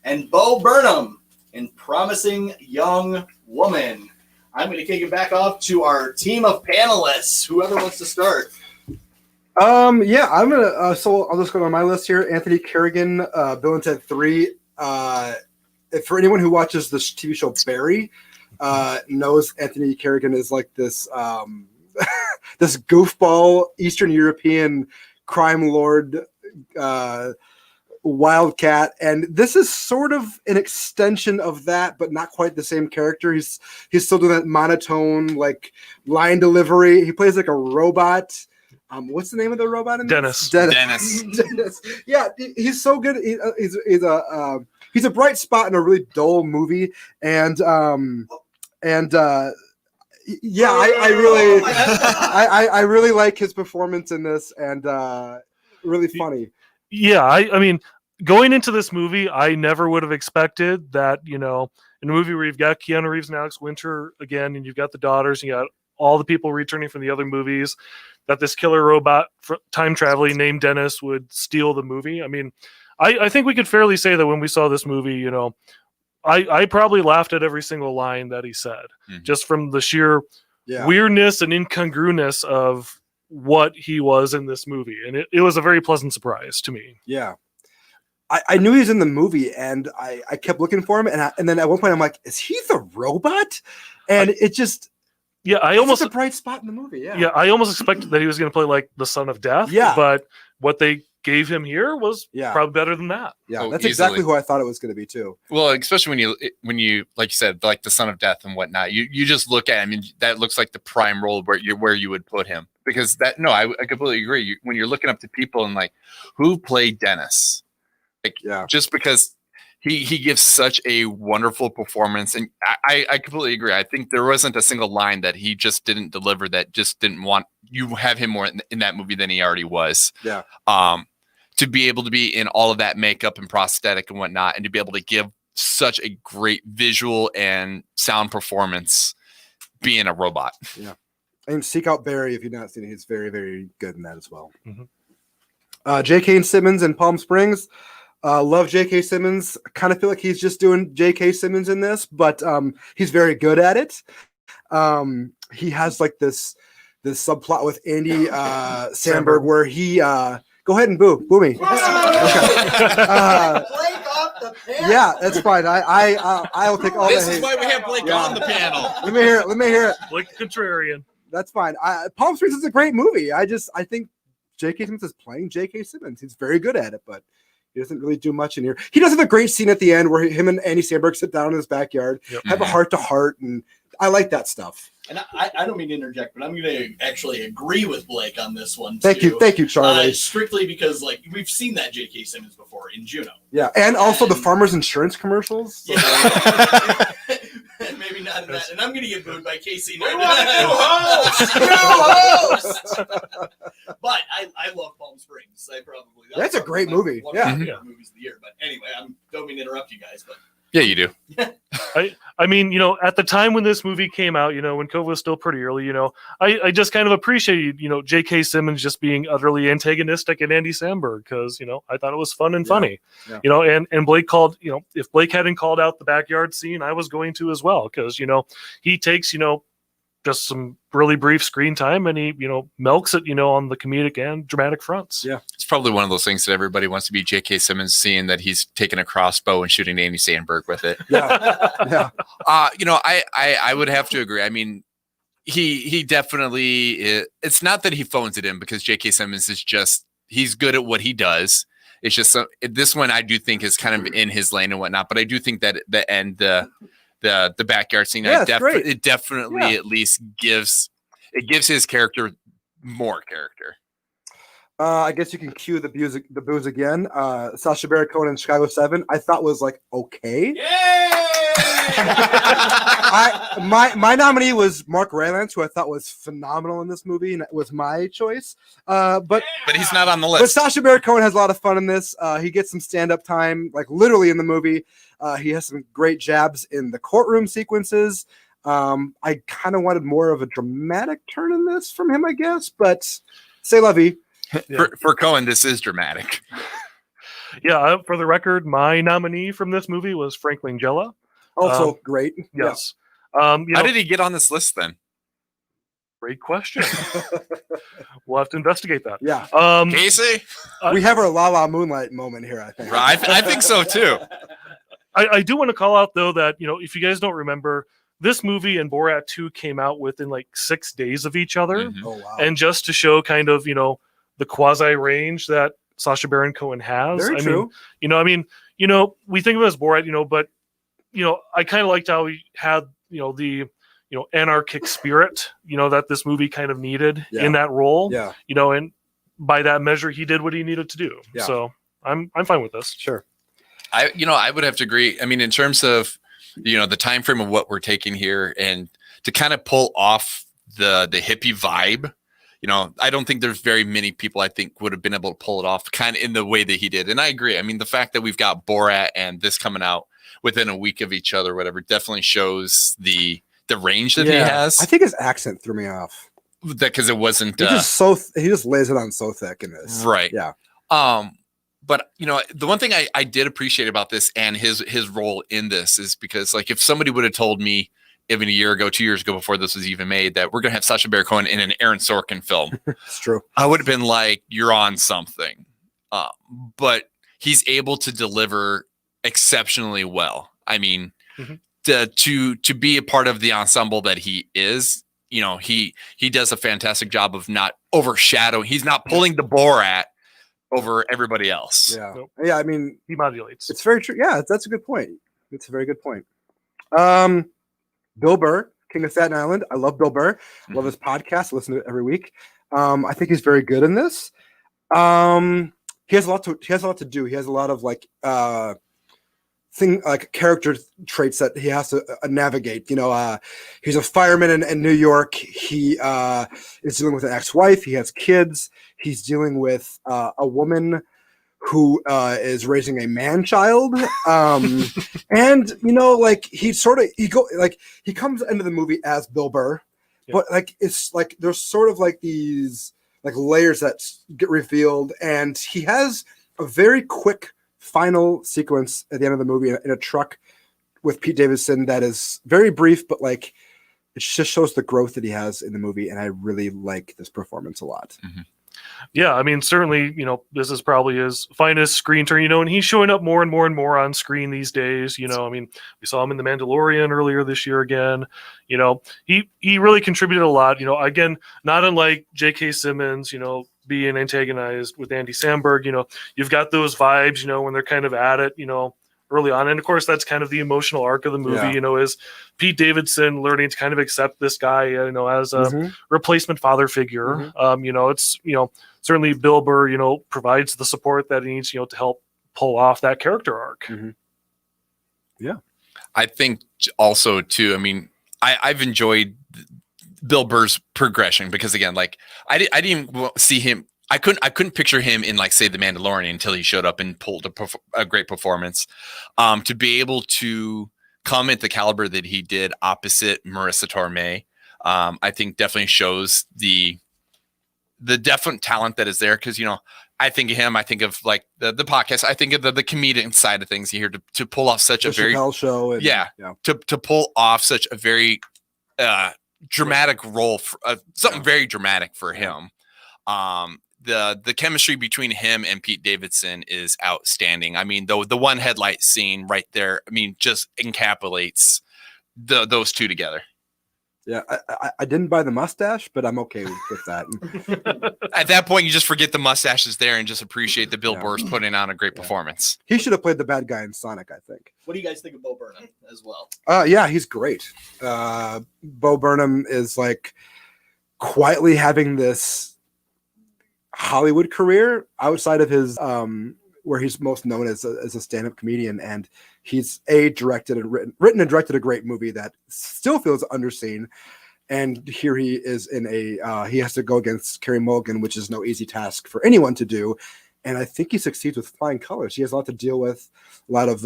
and Bo Burnham in Promising Young Woman. I'm going to kick it back off to our team of panelists. Whoever wants to start. Yeah, I'm gonna. So I'll just go on my list here. Anthony Kerrigan, Bill and Ted 3. For anyone who watches this TV show Barry, knows Anthony Kerrigan is like this this goofball Eastern European crime lord, wildcat, and this is sort of an extension of that, but not quite the same character. He's still doing that monotone like line delivery. He plays like a robot. What's the name of the robot in this? Dennis. Dennis. Yeah, he's so good. He's a bright spot in a really dull movie, and yeah, I really like his performance in this, and really funny. Yeah, I mean, going into this movie, I never would have expected that, in a movie where you've got Keanu Reeves and Alex Winter again, and you've got the daughters, and you got all the people returning from the other movies, that this killer robot time traveling named Dennis would steal the movie. I mean, I think we could fairly say that when we saw this movie, I probably laughed at every single line that he said, just from the sheer weirdness and incongruence of what he was in this movie. And it was a very pleasant surprise to me. Yeah. I knew he was in the movie, and I kept looking for him. And then at one point I'm like, is he the robot? And it just... Yeah, I almost a bright spot in the movie. Yeah, I almost expected that he was going to play like the Son of Death. Yeah, but what they gave him here was probably better than that. Yeah, that's exactly who I thought it was going to be too. Well, especially when you like you said, like the Son of Death and whatnot, you just look at him, and that looks like the prime role where you would put him, because I completely agree. When you're looking up to people and like who played Dennis, just because. He gives such a wonderful performance, and I completely agree. I think there wasn't a single line that he just didn't deliver that just didn't want you have him more in that movie than he already was. Yeah. To be able to be in all of that makeup and prosthetic and whatnot, and to be able to give such a great visual and sound performance, being a robot. Yeah. And seek out Barry if you've not seen it. He's very, very good in that as well. Mm-hmm. J.K. Simmons in Palm Springs. Love J.K. Simmons. Kind of feel like he's just doing J.K. Simmons in this, but he's very good at it. He has like this subplot with Andy Samberg where he go ahead and boo me. Okay. Yeah, that's fine. I'll take all this the hate. is why we have Blake on the panel. Let me hear it. Blake Contrarian. That's fine. Palm Springs is a great movie. I think J.K. Simmons is playing J.K. Simmons. He's very good at it, but he doesn't really do much in here. He does have a great scene at the end where him and Andy Samberg sit down in his backyard, have a heart-to-heart, and I like that stuff. And I don't mean to interject, but I'm going to actually agree with Blake on this one. Thank you, Charlie. Strictly because we've seen that J.K. Simmons before in Juno. Yeah, and also the Farmers Insurance commercials. So. Yeah. Maybe not in that. And I'm going to get booed by Casey. We want a new host! But I love Palm Springs. That's a great movie. One of my favorite movies of the year. But anyway, I don't mean to interrupt you guys, but. Yeah, you do. I mean, at the time when this movie came out, when COVID was still pretty early, I just kind of appreciated, J.K. Simmons just being utterly antagonistic and Andy Samberg because, I thought it was fun and funny, and Blake called, if Blake hadn't called out the backyard scene, I was going to as well because, he takes, just some really brief screen time and he, milks it, on the comedic and dramatic fronts. Yeah. It's probably one of those things that everybody wants to be J.K. Simmons, seeing that he's taking a crossbow and shooting Andy Samberg with it. Yeah. I would have to agree. I mean, he definitely, it's not that he phones it in because J.K. Simmons is just, he's good at what he does. It's just, this one I do think is kind of in his lane and whatnot, but I do think that the end, the backyard scene, it definitely at least gives his character more character. I guess you can cue the booze again. Sacha Baron Cohen in Chicago 7, I thought was like okay. My nominee was Mark Rylance, who I thought was phenomenal in this movie, and it was my choice. But he's not on the list. But Sacha Baron Cohen has a lot of fun in this. He gets some stand-up time, like literally in the movie. He has some great jabs in the courtroom sequences. I kind of wanted more of a dramatic turn in this from him, I guess, but c'est la vie. For Cohen, this is dramatic. Yeah, for the record, my nominee from this movie was Frank Langella. Also great. Yes. How did he get on this list then? Great question. We'll have to investigate that. Yeah. Casey? We have our La La Moonlight moment here, I think. I think so too. I do want to call out, though, that, if you guys don't remember, this movie and Borat 2 came out within like 6 days of each other. Mhm. Oh, wow. And just to show kind of, the quasi range that Sacha Baron Cohen has. Very true. We think of it as Borat, but I kind of liked how he had, the anarchic spirit, that this movie kind of needed in that role. Yeah. And by that measure, he did what he needed to do. Yeah. So I'm fine with this. Sure. I would have to agree. I mean, in terms of, the time frame of what we're taking here, and to kind of pull off the hippie vibe, I don't think there's very many people I think would have been able to pull it off kind of in the way that he did. And I agree. I mean, the fact that we've got Borat and this coming out within a week of each other, whatever, definitely shows the range that he has. I think his accent threw me off. Because it wasn't He just lays it on so thick in this. right. Yeah. But the one thing I did appreciate about this and his role in this is because, like, if somebody would have told me even a year ago, 2 years ago, before this was even made, that we're going to have Sacha Baron Cohen in an Aaron Sorkin film, It's true. I would have been like, you're on something. But he's able to deliver exceptionally well. I mean, to be a part of the ensemble that he is, he does a fantastic job of not overshadowing. He's not pulling the Borat over everybody else. Yeah. Nope. Yeah. I mean, He modulates. it's very true. Yeah, that's a good point. It's a very good point. Bill Burr, King of Staten Island. I love Bill Burr. Love his podcast. Listen to it every week. I think he's very good in this. He has a lot to do. He has a lot of character traits that he has to navigate. He's a fireman in New York. He is dealing with an ex-wife. He has kids. He's dealing with a woman who is raising a man child. And he comes into the movie as Bill Burr, but it's like there's sort of like these layers that get revealed, and he has a very quick final sequence at the end of the movie in a truck with Pete Davidson that is very brief, but it just shows the growth that he has in the movie, and I really like this performance a lot. Mm-hmm. Yeah, I mean, certainly, this is probably his finest screen turn, and he's showing up more and more and more on screen these days. I mean, we saw him in The Mandalorian earlier this year again. He really contributed a lot. Again, not unlike J.K. Simmons, being antagonized with Andy Samberg. You've got those vibes, when they're kind of at it, early on. And of course, that's kind of the emotional arc of the movie, is Pete Davidson learning to kind of accept this guy, as a replacement father figure. It's, certainly Bill Burr, provides the support that he needs, to help pull off that character arc. Yeah. I think also too, I mean, I've enjoyed Bill Burr's progression because, again, I didn't even see him. I couldn't picture him in, say, The Mandalorian until he showed up and pulled a great performance. To be able to come at the caliber that he did opposite Marissa Tomei, I think definitely shows the definite talent that is there. Because I think of him, I think of the podcast, I think of the comedic side of things here to pull off such The a very Chappelle Show. And, to pull off such a very dramatic role, something very dramatic for him. The chemistry between him and Pete Davidson is outstanding. I mean, the one headlight scene right there, I mean, just encapsulates those two together. Yeah, I didn't buy the mustache, but I'm okay with that. At that point, you just forget the mustache is there and just appreciate that Bill Burr's putting on a great performance. He should have played the bad guy in Sonic, I think. What do you guys think of Bo Burnham as well? Yeah, he's great. Bo Burnham is quietly having this. Hollywood career outside of his where he's most known as a stand-up comedian, and he's directed and written and directed a great movie that still feels underseen. And here he is in he has to go against Carey Mulligan, which is no easy task for anyone to do. And I think he succeeds with flying colors. He has a lot to deal with, a lot of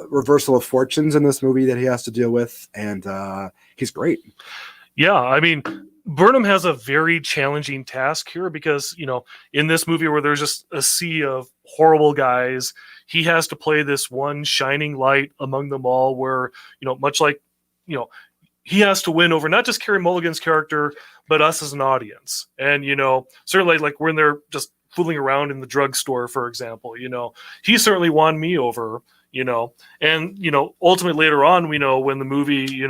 reversal of fortunes in this movie that he has to deal with. And he's great. Yeah, I mean, Burnham has a very challenging task here because, in this movie where there's just a sea of horrible guys, he has to play this one shining light among them all where, much like, he has to win over not just Carey Mulligan's character, but us as an audience. And, certainly like when they're just fooling around in the drugstore, for example, he certainly won me over, and, ultimately later on, we know when the movie,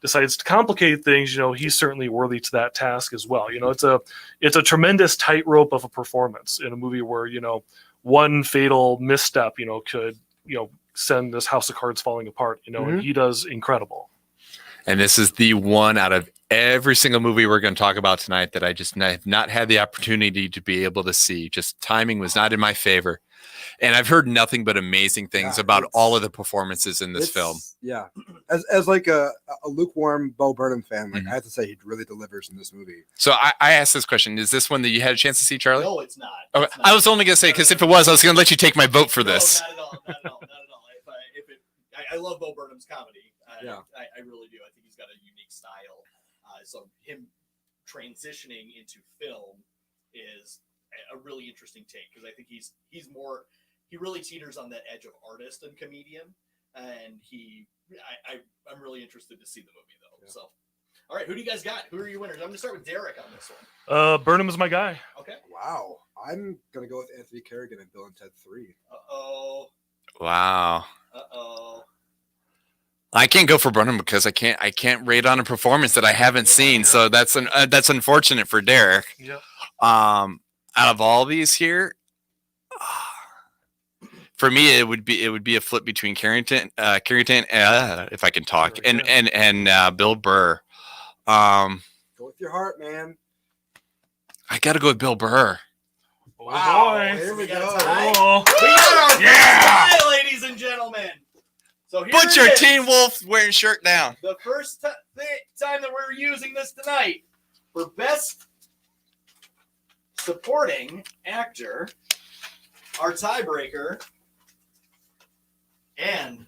decides to complicate things, he's certainly worthy to that task as well. It's a tremendous tightrope of a performance in a movie where, one fatal misstep, could, send this house of cards falling apart, and he does incredible. And this is the one out of every single movie we're going to talk about tonight that I just have not had the opportunity to be able to see. Just timing was not in my favor. And I've heard nothing but amazing things about all of the performances in this film. Yeah. As like a lukewarm Bo Burnham fan, like I have to say he really delivers in this movie. So I asked this question. Is this one that you had a chance to see, Charlie? No, it's not. Okay. It's not. I was only going to say, because if it was, I was going to let you take my vote for this. No, not at all. Not at all. I love Bo Burnham's comedy. I really do. I think he's got a unique style. So him transitioning into film is a really interesting take because I think he's more. He really teeters on that edge of artist and comedian, and I'm really interested to see the movie though. Yeah. So, all right, who do you guys got? Who are your winners? I'm gonna start with Derrick on this one. Burnham is my guy. Okay. Wow, I'm gonna go with Anthony Carrigan and Bill and Ted 3. Wow. I can't go for Burnham because I can't rate on a performance that I haven't seen. Yeah. So that's unfortunate for Derrick. Yeah. Out of all these here, for me it would be a flip between Carrington, if I can talk, and Bill Burr. Go with your heart, man. I got to go with Bill Burr. Wow, boy. Here we go. We got our tie, ladies and gentlemen. So put your Teen Wolf wearing shirt down. The first time that we're using this tonight for best supporting actor, our tiebreaker, and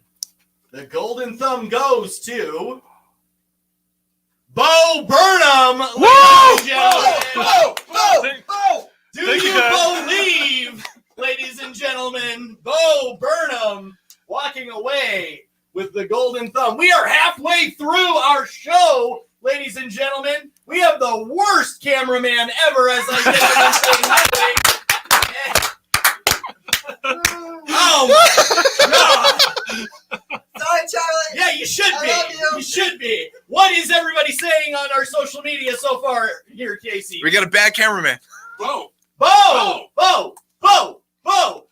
the golden thumb goes to Bo Burnham. Whoa! Do you believe, ladies and gentlemen, Bo Burnham walking away with the golden thumb? We are halfway through our show, ladies and gentlemen. We have the worst cameraman ever, as I did. Oh my God! Sorry, Charlie. Yeah, you should be. I love you. You should be. What is everybody saying on our social media so far here, Casey? We got a bad cameraman. Bo!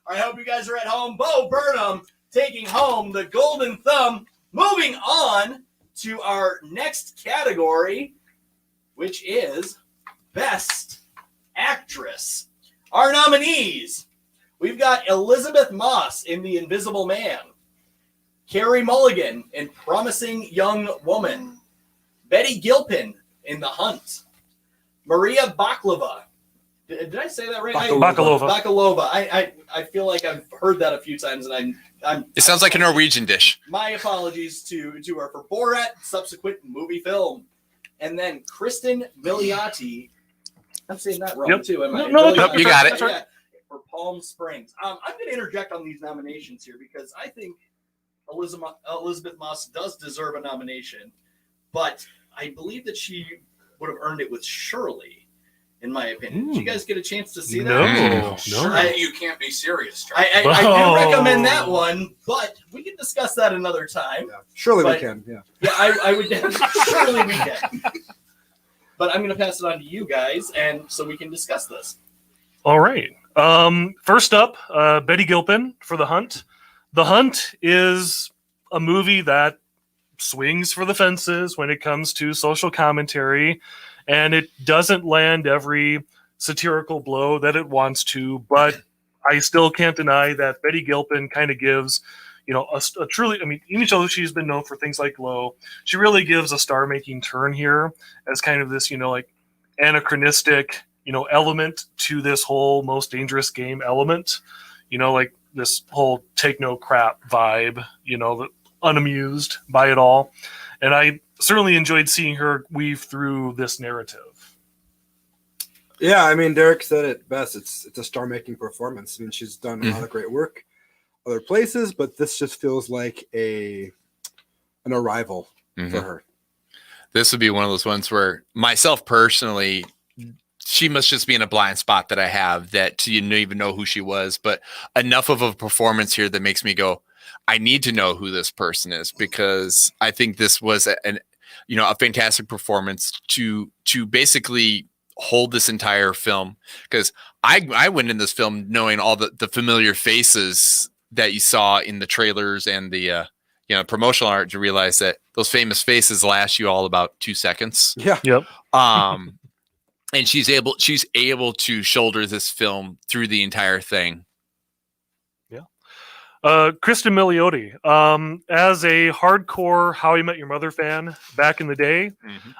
I hope you guys are at home. Bo Burnham taking home the golden thumb. Moving on to our next category, which is Best Actress. Our nominees, we've got Elizabeth Moss in The Invisible Man, Carey Mulligan in Promising Young Woman, Betty Gilpin in The Hunt, Maria Bakalova. Did I say that right? Bakalova. I feel like I've heard that a few times, and It sounds like a Norwegian dish. My apologies to her for Borat, subsequent movie film, and then Kristen Milioti. I'm saying that wrong too. Am I? No, you got it. Yeah, for Palm Springs. I'm going to interject on these nominations here because I think Elizabeth Moss does deserve a nomination, but I believe that she would have earned it with Shirley. In my opinion, did you guys get a chance to see that? No. You can't be serious, Charlie. I do recommend that one, but we can discuss that another time. Yeah. Surely we can. Yeah. Yeah, I would. Surely we can. But I'm going to pass it on to you guys, and so we can discuss this. All right. First up, Betty Gilpin for The Hunt. The Hunt is a movie that swings for the fences when it comes to social commentary. and it doesn't land every satirical blow that it wants to, but I still can't deny that Betty Gilpin kind of gives, a truly, I mean, even though she's been known for things like Glow, she really gives a star-making turn here as kind of this, like anachronistic, element to this whole Most Dangerous Game element, like this whole take no crap vibe, unamused by it all. And I certainly enjoyed seeing her weave through this narrative. Yeah, I mean, Derrick said it best. It's a star-making performance. I mean, she's done a lot of great work other places, but this just feels like an arrival for her. This would be one of those ones where myself personally, she must just be in a blind spot that I have that you don't even know who she was, but enough of a performance here that makes me go, I need to know who this person is, because I think this was a fantastic performance to basically hold this entire film. Because I went in this film knowing all the familiar faces that you saw in the trailers and the promotional art, to realize that those famous faces last you all about 2 seconds. Yeah. Yep. And she's able to shoulder this film through the entire thing. Kristen Milioti, as a hardcore How I Met Your Mother fan back in the day,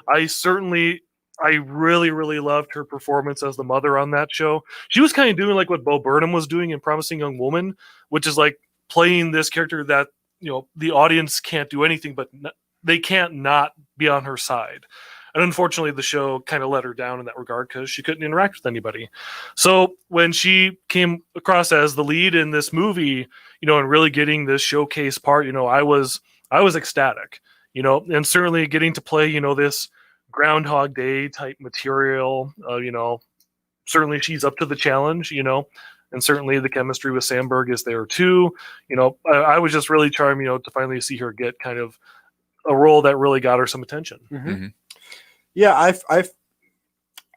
I really, really loved her performance as the mother on that show. She was kind of doing like what Bo Burnham was doing in Promising Young Woman, which is like playing this character that, the audience can't do anything, but they can't not be on her side. And unfortunately, the show kind of let her down in that regard because she couldn't interact with anybody. So when she came across as the lead in this movie, and really getting this showcase part, I was ecstatic, and certainly getting to play, this Groundhog Day type material, certainly she's up to the challenge, and certainly the chemistry with Sandberg is there too. I was just really charmed, to finally see her get kind of a role that really got her some attention. Yeah,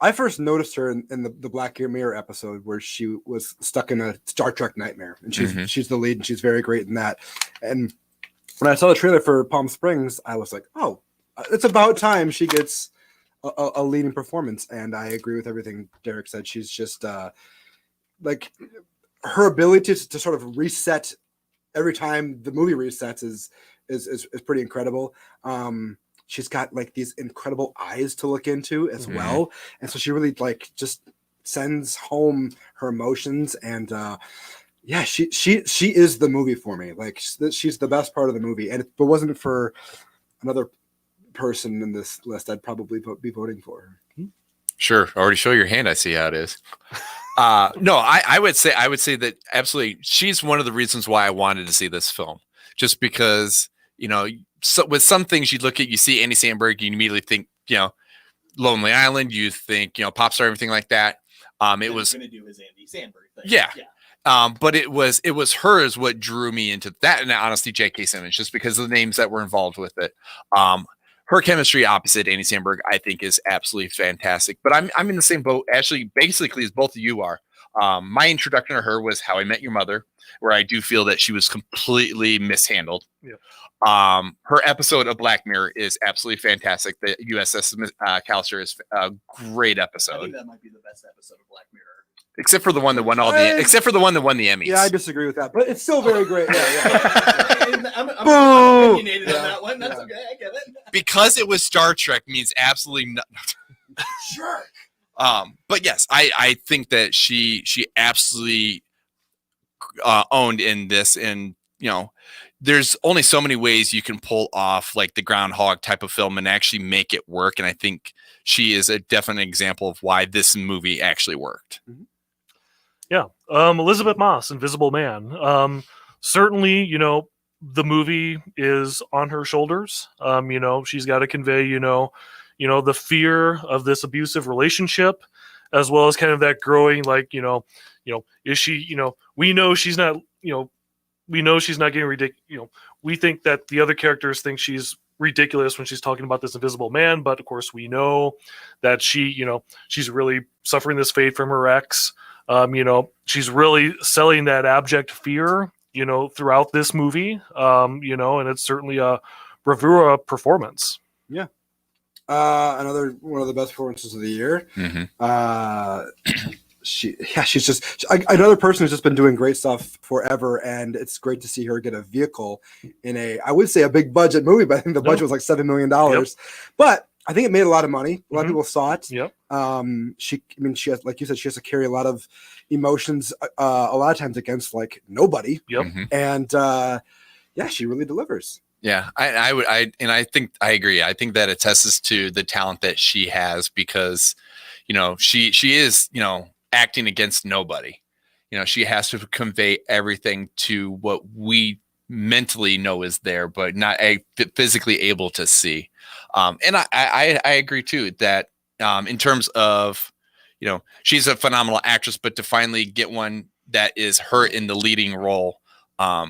I first noticed her in the Black Mirror episode where she was stuck in a Star Trek nightmare, and she's the lead, and she's very great in that. And when I saw the trailer for Palm Springs, I was like, oh, it's about time she gets a leading performance. And I agree with everything Derrick said. She's just like, her ability to sort of reset every time the movie resets is pretty incredible. She's got like these incredible eyes to look into as well, and so she really like just sends home her emotions. And she is the movie for me. Like, she's the best part of the movie. And if it wasn't for another person in this list, I'd probably be voting for her. Sure, already show your hand. I see how it is. No, I would say that absolutely, she's one of the reasons why I wanted to see this film, just because So with some things you look at, you see Andy Samberg, you immediately think, Lonely Island, you think, pop star, everything like that. It was going to do his Andy Samberg thing. Yeah. But it was hers what drew me into that, and honestly, J.K. Simmons, just because of the names that were involved with it. Her chemistry opposite Andy Samberg, I think, is absolutely fantastic. But I'm in the same boat, actually, basically, as both of you are. My introduction to her was How I Met Your Mother, where I do feel that she was completely mishandled. Yeah. Her episode of Black Mirror is absolutely fantastic. The USS Callister is a great episode. I think that might be the best episode of Black Mirror, except for the one that won the Emmys. Yeah, I disagree with that, but it's still very great. I'm opinionated on that one. That's okay. I get it. Because it was Star Trek means absolutely nothing. Sure. But yes, I think that she absolutely owned in this, and there's only so many ways you can pull off like the Groundhog type of film and actually make it work. And I think she is a definite example of why this movie actually worked. Yeah. Elizabeth Moss, Invisible Man. Certainly, the movie is on her shoulders. She's got to convey, the fear of this abusive relationship, as well as kind of that growing, like, is she, we know she's not, we know she's not getting ridiculous. We think that the other characters think she's ridiculous when she's talking about this invisible man, but of course we know that she, she's really suffering this fate from her ex. She's really selling that abject fear, throughout this movie. And it's certainly a bravura performance. Yeah. Another one of the best performances of the year. She's just another person who's just been doing great stuff forever, and it's great to see her get a vehicle in I would say a big budget movie, but I think the budget was like $7 million. But I think it made a lot of money. A lot of people saw it. She has, like you said, she has to carry a lot of emotions, a lot of times against like nobody. And she really delivers. Yeah, I think I agree. I think that attests to the talent that she has because, she is, acting against nobody. She has to convey everything to what we mentally know is there, but not physically able to see. And I agree too that in terms of, she's a phenomenal actress, but to finally get one that is her in the leading role, I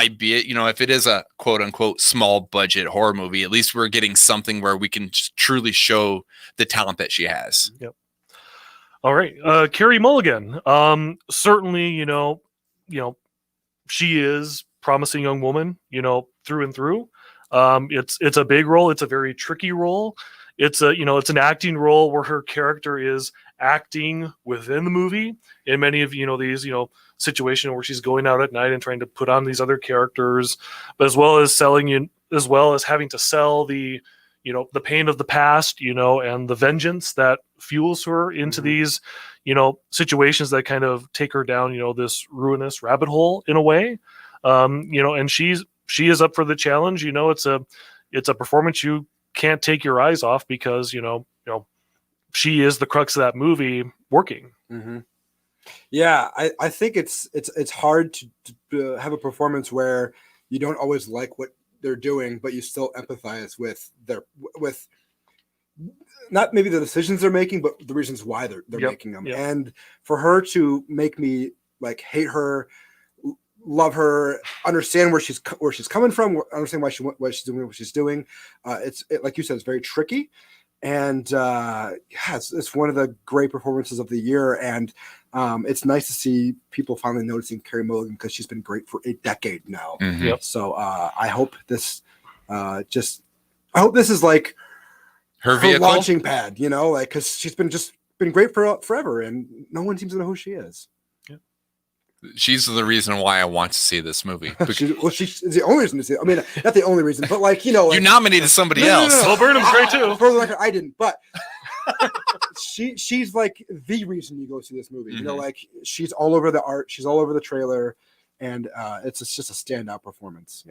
be it, if it is a quote unquote small budget horror movie, at least we're getting something where we can truly show the talent that she has. All right. Carey Mulligan. Certainly, she is promising young woman, through and through. It's a big role. It's a very tricky role. It's it's an acting role where her character is acting within the movie in many of, these, situation where she's going out at night and trying to put on these other characters, but as well as having to sell the pain of the past, and the vengeance that fuels her into these, situations that kind of take her down, this ruinous rabbit hole in a way. And she is up for the challenge. It's a performance you can't take your eyes off because, she is the crux of that movie working. Yeah, I think it's hard to have a performance where you don't always like what they're doing, but you still empathize with not maybe the decisions they're making, but the reasons why they're making them. And for her to make me like hate her, love her, understand where she's coming from, understand why she's doing what she's doing. It's like you said, it's very tricky. And it's one of the great performances of the year. And it's nice to see people finally noticing Carey Mulligan because she's been great for a decade now. So I hope this is like her vehicle launching pad, because she's been great for forever, and no one seems to know who she is. She's the reason why I want to see this movie. She's the only reason to see it. I mean, not the only reason, but like, you nominated somebody else. Well, Burnham's great too. For the record, I didn't, but she's like the reason you go see this movie. Like she's all over the art, she's all over the trailer, and it's just a standout performance.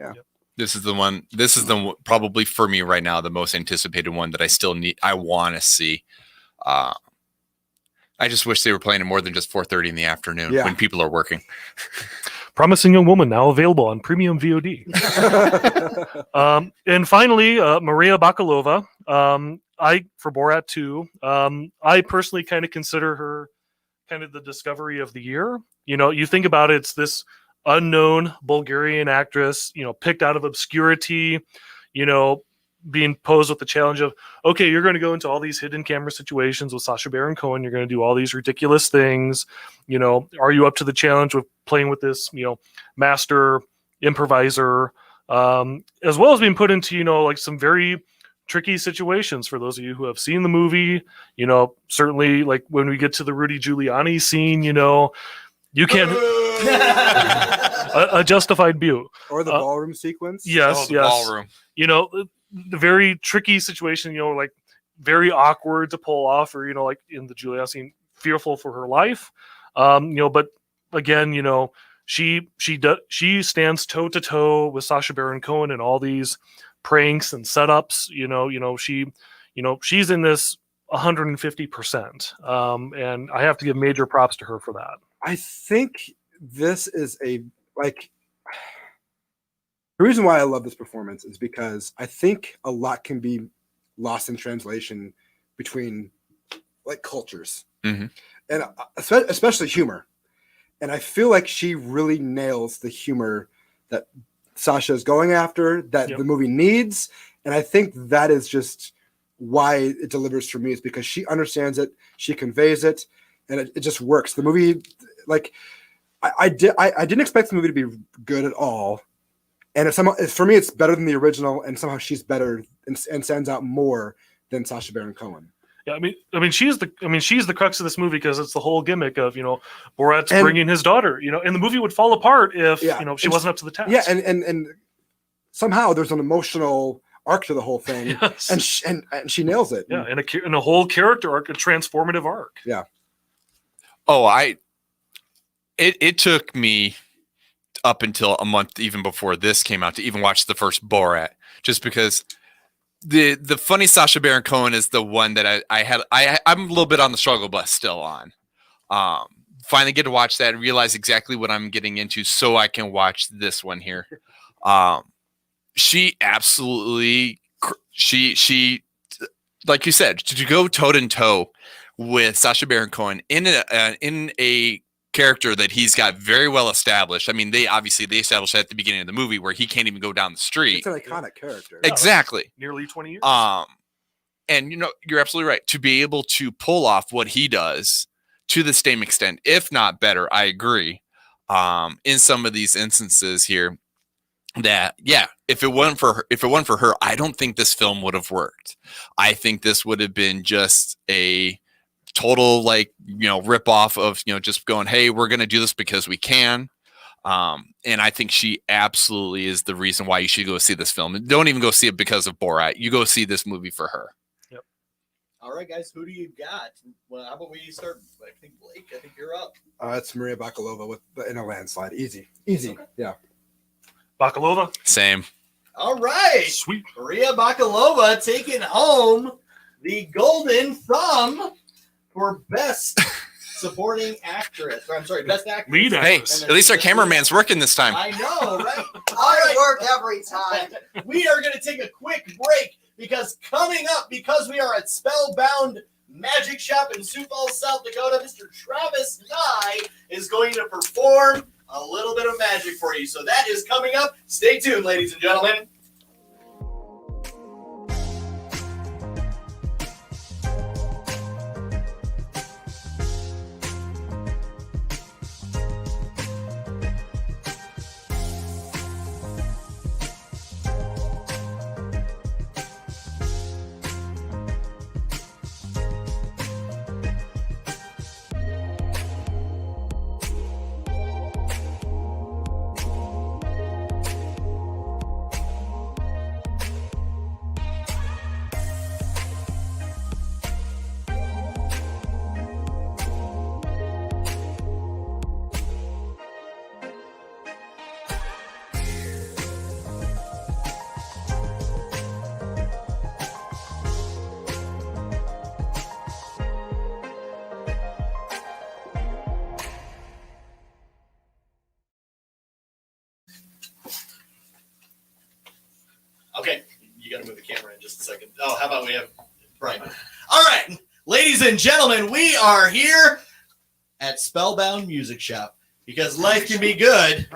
This is the one. This is the probably for me right now the most anticipated one that I want to see. I just wish they were playing it more than just 4:30 in the afternoon when people are working. Promising Young Woman, now available on premium VOD. And finally, Maria Bakalova. For Borat 2, I personally kind of consider her kind of the discovery of the year. You think about it, it's this unknown Bulgarian actress, picked out of obscurity, being posed with the challenge of, okay, you're going to go into all these hidden camera situations with Sacha Baron Cohen. You're going to do all these ridiculous things. Are you up to the challenge with playing with this, master improviser, as well as being put into, like some very tricky situations for those of you who have seen the movie. Certainly like when we get to the Rudy Giuliani scene, you can't a justified butte or the ballroom sequence. Yes. Ballroom. The very tricky situation, like very awkward to pull off, or like in the Giuliani scene, fearful for her life. But again, she stands toe to toe with Sacha Baron Cohen in all these pranks and setups. She's in this 150%. And I have to give major props to her for that. I think this is the reason why I love this performance is because I think a lot can be lost in translation between like cultures, and especially humor. And I feel like she really nails the humor that Sasha is going after, that the movie needs. And I think that is just why it delivers for me, is because she understands it, she conveys it, and it just works. The movie, like, I didn't expect the movie to be good at all. And for me, it's better than the original, and somehow she's better and stands out more than Sacha Baron Cohen. Yeah, I mean, she's the crux of this movie because it's the whole gimmick of Borat's And- bringing his daughter, and the movie would fall apart if Yeah, she and wasn't up to the task. Yeah, and somehow there's an emotional arc to the whole thing, Yes. and she nails it. Yeah, and a whole character arc, a transformative arc. Yeah. Oh, it took me up until a month even before this came out to even watch the first Borat, just because the funny Sacha Baron Cohen is the one that I'm a little bit on the struggle bus still on. Finally get to watch that and realize exactly what I'm getting into so I can watch this one here. She absolutely she like you said, to go toe to toe with Sacha Baron Cohen in a character that he's got very well established. I mean, they established that at the beginning of the movie where he can't even go down the street. It's an iconic character. Exactly. Nearly 20 years. And you're absolutely right. To be able to pull off what he does to the same extent, if not better, I agree. In some of these instances here, that if it wasn't for her, I don't think this film would have worked. I think this would have been just a total rip off of just going, hey, we're gonna do this because we can. And I think she absolutely is the reason why you should go see this film. Don't even go see it because of Borat. You go see this movie for her. Yep. All right, guys, who do you got? Well, how about we start? I think Blake. I think you're up. It's Maria Bakalova in a landslide. Easy. Okay. Yeah. Bakalova. Same. All right, Sweet. Maria Bakalova taking home the Golden Thumb for Best Supporting Actress. Or, I'm sorry, Best Actress. Lead Hey, actress. at least our cameraman's working this time. I know, right? All I right. work every time. We are going to take a quick break because coming up, because we are at Spellbound Magic Shop in Sioux Falls, South Dakota, Mr. Travis Nye is going to perform a little bit of magic for you. So that is coming up. Stay tuned, ladies and gentlemen. Okay, you got to move the camera in just a second. Oh, how about we have Brian? All right, ladies and gentlemen, we are here at Spellbound Music Shop because life can be good.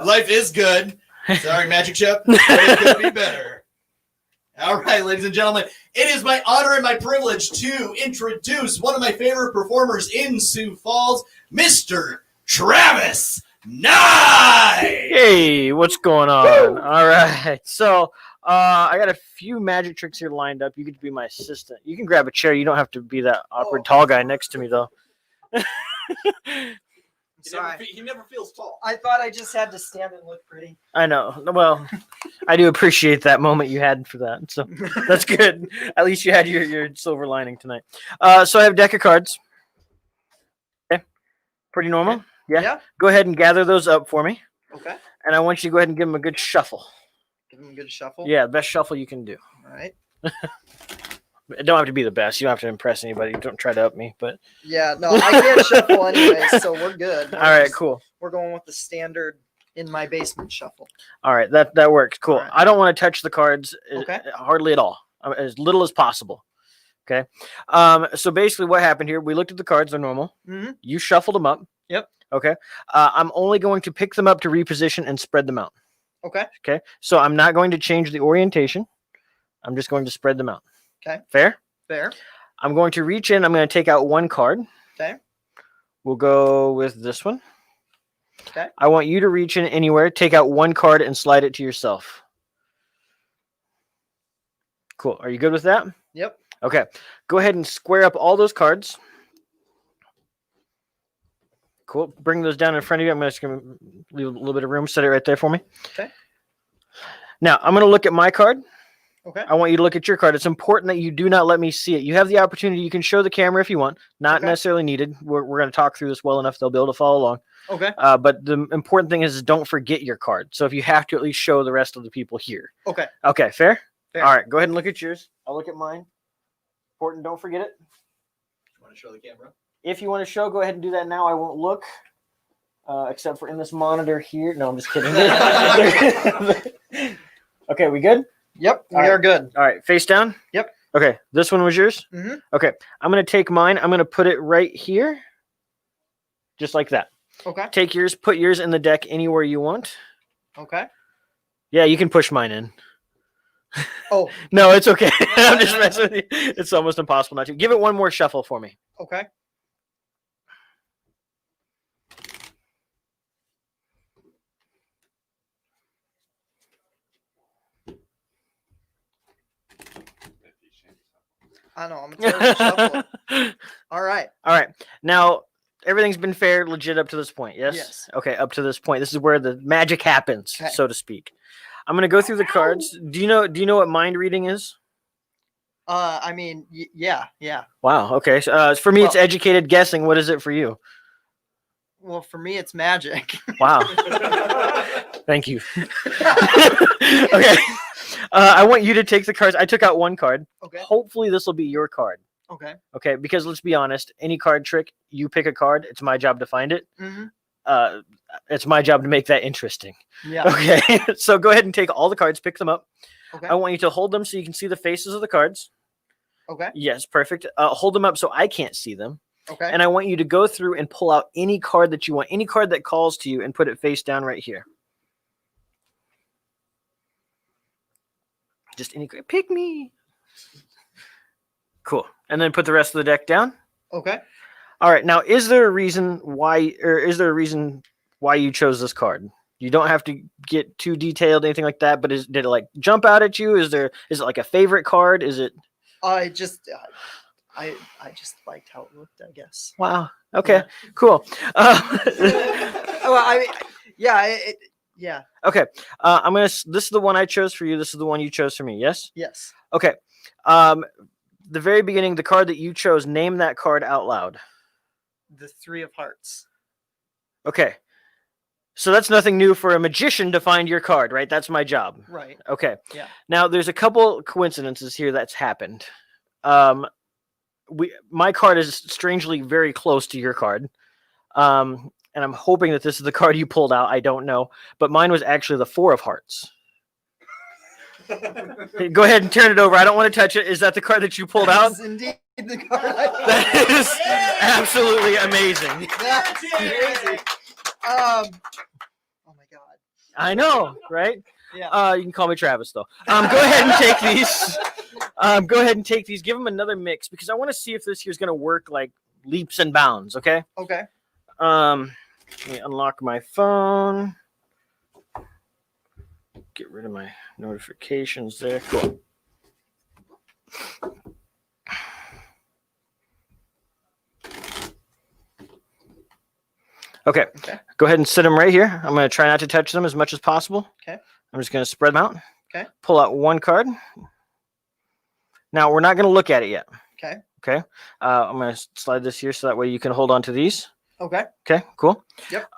Life is good. Sorry, Magic Shop. It could be better. All right, ladies and gentlemen, it is my honor and my privilege to introduce one of my favorite performers in Sioux Falls, Mr. Travis Nye. Hey, what's going on? All right. So I got a few magic tricks here lined up. You get to be my assistant. You can grab a chair. You don't have to be that awkward tall guy next to me, though. Sorry. He never feels tall. I thought I just had to stand and look pretty. I know. Well, I do appreciate that moment you had for that. So that's good. At least you had your silver lining tonight. So I have a deck of cards. Okay. Pretty normal. Okay. Yeah. Go ahead and gather those up for me. Okay. And I want you to go ahead and give them a good shuffle. Give him a good shuffle. Yeah, best shuffle you can do. All right. It don't have to be the best. You don't have to impress anybody. Don't try to up me, but Yeah, no, I can't shuffle anyway, so we're good. all right, cool. We're going with the standard in my basement shuffle. All right, that works. Cool. All right. I don't want to touch the cards Okay. hardly at all, as little as possible. Okay. So basically, what happened here? We looked at the cards; they're normal. Mm-hmm. You shuffled them up. Yep. Okay. I'm only going to pick them up to reposition and spread them out. Okay. Okay. So I'm not going to change the orientation. I'm just going to spread them out. Okay. Fair. Fair. I'm going to reach in. I'm going to take out one card. Okay. We'll go with this one. Okay. I want you to reach in anywhere, take out one card, and slide it to yourself. Cool. Are you good with that? Yep. Okay. Go ahead and square up all those cards. Cool. Bring those down in front of you. I'm just going to leave a little bit of room. Set it right there for me. Okay. Now, I'm going to look at my card. Okay. I want you to look at your card. It's important that you do not let me see it. You have the opportunity. You can show the camera if you want. Not Okay. necessarily needed. We're going to talk through this well enough. They'll be able to follow along. Okay. But the important thing is don't forget your card. So if you have to, at least show the rest of the people here. Okay. Okay, fair? Fair. All right, go ahead and look at yours. I'll look at mine. Important, don't forget it. You want to show the camera? If you want to show, go ahead and do that now. I won't look, except for in this monitor here. No, I'm just kidding. Okay, we good? Yep. We All right. are good. All right, face down? Yep. Okay, this one was yours? Mm-hmm. Okay, I'm going to take mine. I'm going to put it right here, just like that. Okay. Take yours, put yours in the deck anywhere you want. Okay. Yeah, you can push mine in. Oh. No, it's okay. I'm just messing with you. It's almost impossible not to. Give it one more shuffle for me. Okay. I know. I'm a terrible shuffler. All right. All right. Now, everything's been fair, legit up to this point. Yes? Yes. Okay, up to this point. This is where the magic happens, Okay. so to speak. I'm going to go through the cards. Do you know what mind reading is? I mean, yeah. Wow. Okay. So, for me, it's Well- educated guessing. What is it for you? Well, for me, it's magic. Wow. Thank you. Okay. I want you to take the cards. I took out one card. Okay. Hopefully, this will be your card. Okay. Okay. Because let's be honest, any card trick, you pick a card. It's my job to find it. Mm-hmm. It's my job to make that interesting. Yeah. Okay. So go ahead and take all the cards, pick them up. Okay. I want you to hold them so you can see the faces of the cards. Okay. Yes, perfect. Hold them up so I can't see them. Okay. And I want you to go through and pull out any card that you want, any card that calls to you, and put it face down right here. Just any card. Pick me. Cool. And then put the rest of the deck down. Okay. All right. Now, is there a reason why you chose this card? You don't have to get too detailed, anything like that. But did it like jump out at you? Is it like a favorite card? Is it? I just liked how it looked, I guess. Wow. Okay. Cool. Well, I mean, yeah, yeah. Okay. This is the one I chose for you. This is the one you chose for me. Yes. Yes. Okay. The very beginning, the card that you chose. Name that card out loud. The 3 of Hearts. Okay. So that's nothing new for a magician to find your card, right? That's my job. Right. Okay. Yeah. Now there's a couple coincidences here that's happened. My card is strangely very close to your card. And I'm hoping that this is the card you pulled out. I don't know, but mine was actually the 4 of Hearts. Go ahead and turn it over. I don't want to touch it. Is that the card that you pulled out? That is indeed the card. That is absolutely amazing. That's crazy. Oh my god. I know, right? Yeah. You can call me Travis though. Go ahead and take these. Go ahead and take these. Give them another mix because I want to see if this here's gonna work like leaps and bounds. Okay. Okay. Let me unlock my phone. Get rid of my notifications there. Cool. Okay. Okay. Go ahead and sit them right here. I'm going to try not to touch them as much as possible. Okay. I'm just going to spread them out. Okay. Pull out one card. Now, we're not going to look at it yet. Okay. Okay. I'm going to slide this here so that way you can hold on to these. Okay. Okay, cool. Yep.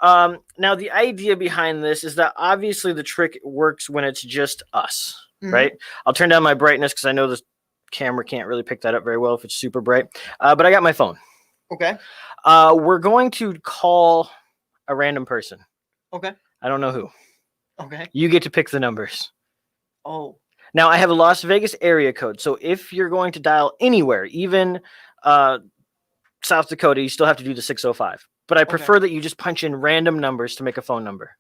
Now, the idea behind this is that obviously the trick works when it's just us, Mhm. right? I'll turn down my brightness because I know this camera can't really pick that up very well if it's super bright. But I got my phone. Okay. We're going to call a random person. Okay. I don't know who. Okay. You get to pick the numbers. Oh. Now, I have a Las Vegas area code. So if you're going to dial anywhere, even South Dakota, you still have to do the 605. But I prefer that you just punch in random numbers to make a phone number.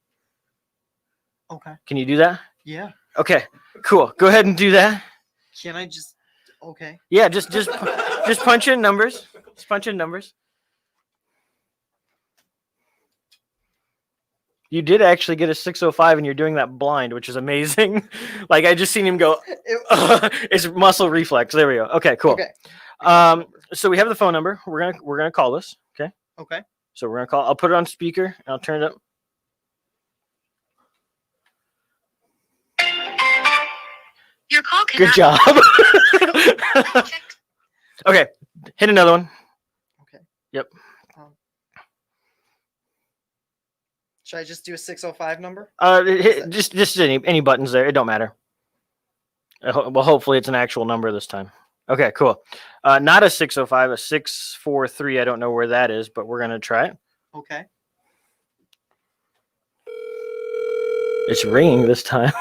Okay. Can you do that? Yeah. Okay, cool. Go ahead and do that. Can I just? Okay. Yeah, just punch in numbers. Just punch in numbers. You did actually get a 605, and you're doing that blind, which is amazing. Like I just seen him go. It's muscle reflex. There we go. Okay, cool. Okay. So we have the phone number. We're gonna call this. Okay. Okay. So we're gonna call. I'll put it on speaker. And I'll turn it up. Your call Good cannot. job. Okay, hit another one. Okay. Yep. Should I just do a 605 number? Just any buttons there. It don't matter. Well, hopefully it's an actual number this time. Okay, cool. Not a 605, a 643. I don't know where that is, but we're gonna try it. Okay. It's ringing this time.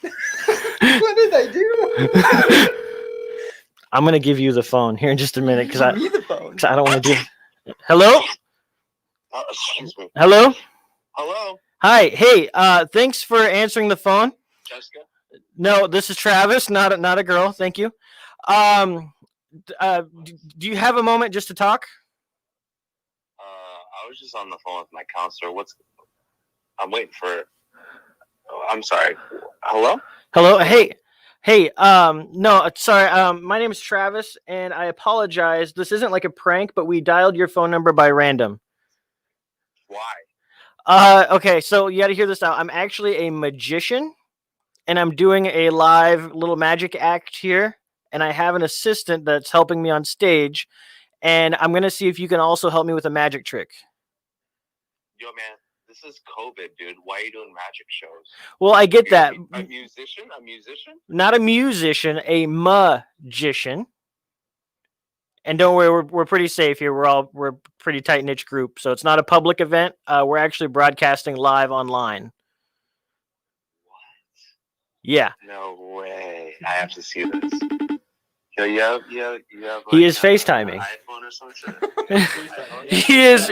What did I do? I'm gonna give you the phone here in just a minute because Give me the phone. I don't want to do. Hello. Excuse me. Hello. Hello, Hi. Hey. Thanks for answering the phone. Jessica. No, this is Travis, not a girl. Thank you. Do you have a moment just to talk? I was just on the phone with my counselor. I'm waiting for. Oh, I'm sorry. Hello. Hello. Hey. No, sorry. My name is Travis, and I apologize. This isn't like a prank, but we dialed your phone number by random. Why? Okay, so you got to hear this out. I'm actually a magician, and I'm doing a live little magic act here, and I have an assistant that's helping me on stage, and I'm gonna see if you can also help me with a magic trick. Yo, man, this is COVID, dude. Why are you doing magic shows? Well, I get that. A musician? A musician? Not a musician, a magician. And don't worry, we're pretty safe here. We're a pretty tight knit group, so it's not a public event. We're actually broadcasting live online. What? Yeah. No way. I have to see this. Yo, you have He is FaceTiming. An iPhone or some shit? He is.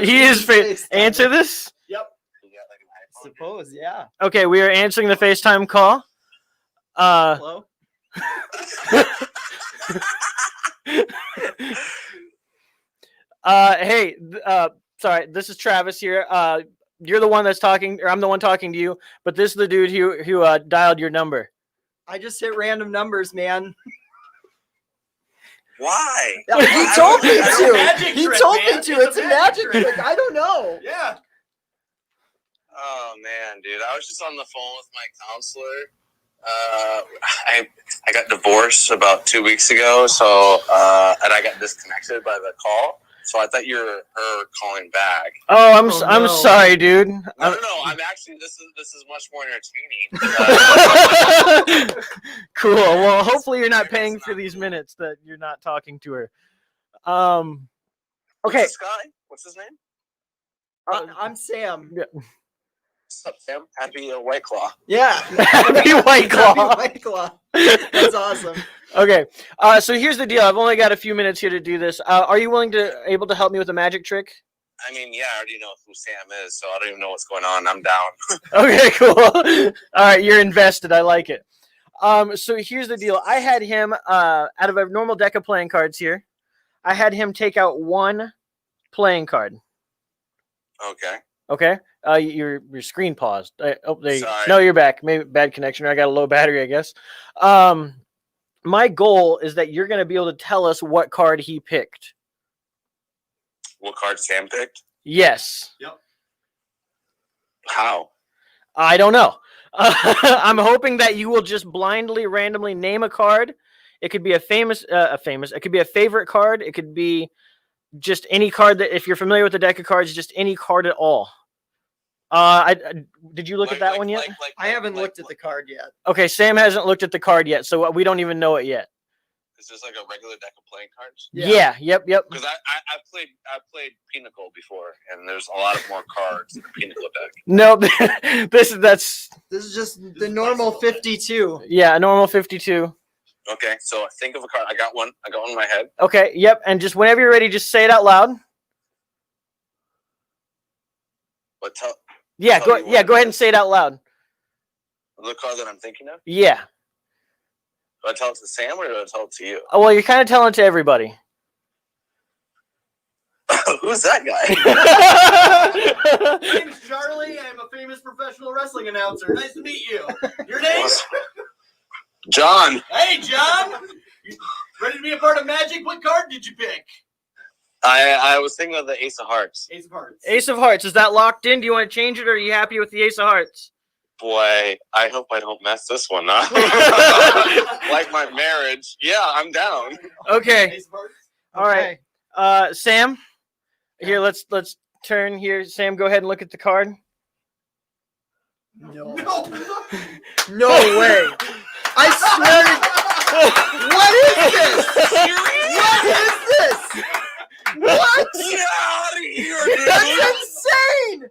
Answer this. Yep. You got like an iPhone? Suppose, yeah. Okay, we are answering the FaceTime call. Hello. Hey, sorry, this is Travis here. You're the one that's talking, or I'm the one talking to you, but this is the dude who dialed your number. I just hit random numbers, man. Why? He told me It's a to. magic He trick, told man. me to. It's a magic trick. I don't know. Yeah. Oh man, dude, I was just on the phone with my counselor. I got divorced about 2 weeks ago, so and I got disconnected by the call. So I thought you were her calling back. Oh, I'm no. sorry, dude. No. I'm actually this is much more entertaining. Cool. Well, hopefully you're not paying for these minutes that you're not talking to her. Okay. What's this guy? What's his name? I'm Sam. What's up, Sam? Happy White Claw. Yeah. Happy White Claw. Happy White Claw. That's awesome. Okay. So here's the deal. I've only got a few minutes here to do this. Are you able to help me with a magic trick? I mean, yeah, I already know who Sam is, so I don't even know what's going on. I'm down. Okay, cool. All right, you're invested. I like it. So here's the deal. I had him out of a normal deck of playing cards here. I had him take out one playing card. Okay. Okay. Your screen paused. Sorry. No, you're back. Maybe bad connection. Or I got a low battery, I guess. My goal is that you're going to be able to tell us what card he picked. What card Sam picked? Yes. How? I don't know. I'm hoping that you will just blindly, randomly name a card. It could be it could be a favorite card. It could be just any card that, if you're familiar with the deck of cards, just any card at all. Did you look at that one yet? I haven't looked at the card yet. Okay, Sam hasn't looked at the card yet, so we don't even know it yet. Is this like a regular deck of playing cards? Yeah. Yep. Because I played Pinnacle before, and there's a lot of more cards in the Pinnacle deck. No, this is just the normal 52. Yeah, a normal 52. Okay, so think of a card. I got one in my head. Okay, yep, and just whenever you're ready, just say it out loud. But Go ahead and say it out loud. The card that I'm thinking of? Yeah. Do I tell it to Sam or do I tell it to you? Oh, well, you're kind of telling it to everybody. who's that guy? My name's Charlie. I'm a famous professional wrestling announcer. Nice to meet you. Your name? John. Hey, John. You ready to be a part of Magic? What card did you pick? I was thinking of the Ace of Hearts. Ace of Hearts. Ace of Hearts. Is that locked in? Do you want to change it, or are you happy with the Ace of Hearts? Boy, I hope I don't mess this one up. Like my marriage. Yeah, I'm down. Okay. Ace of Hearts. All right. Sam. Here, let's turn here. Sam, go ahead and look at the card. No. No. No way. I swear to... What is this? What? Get out of here, dude. That's insane!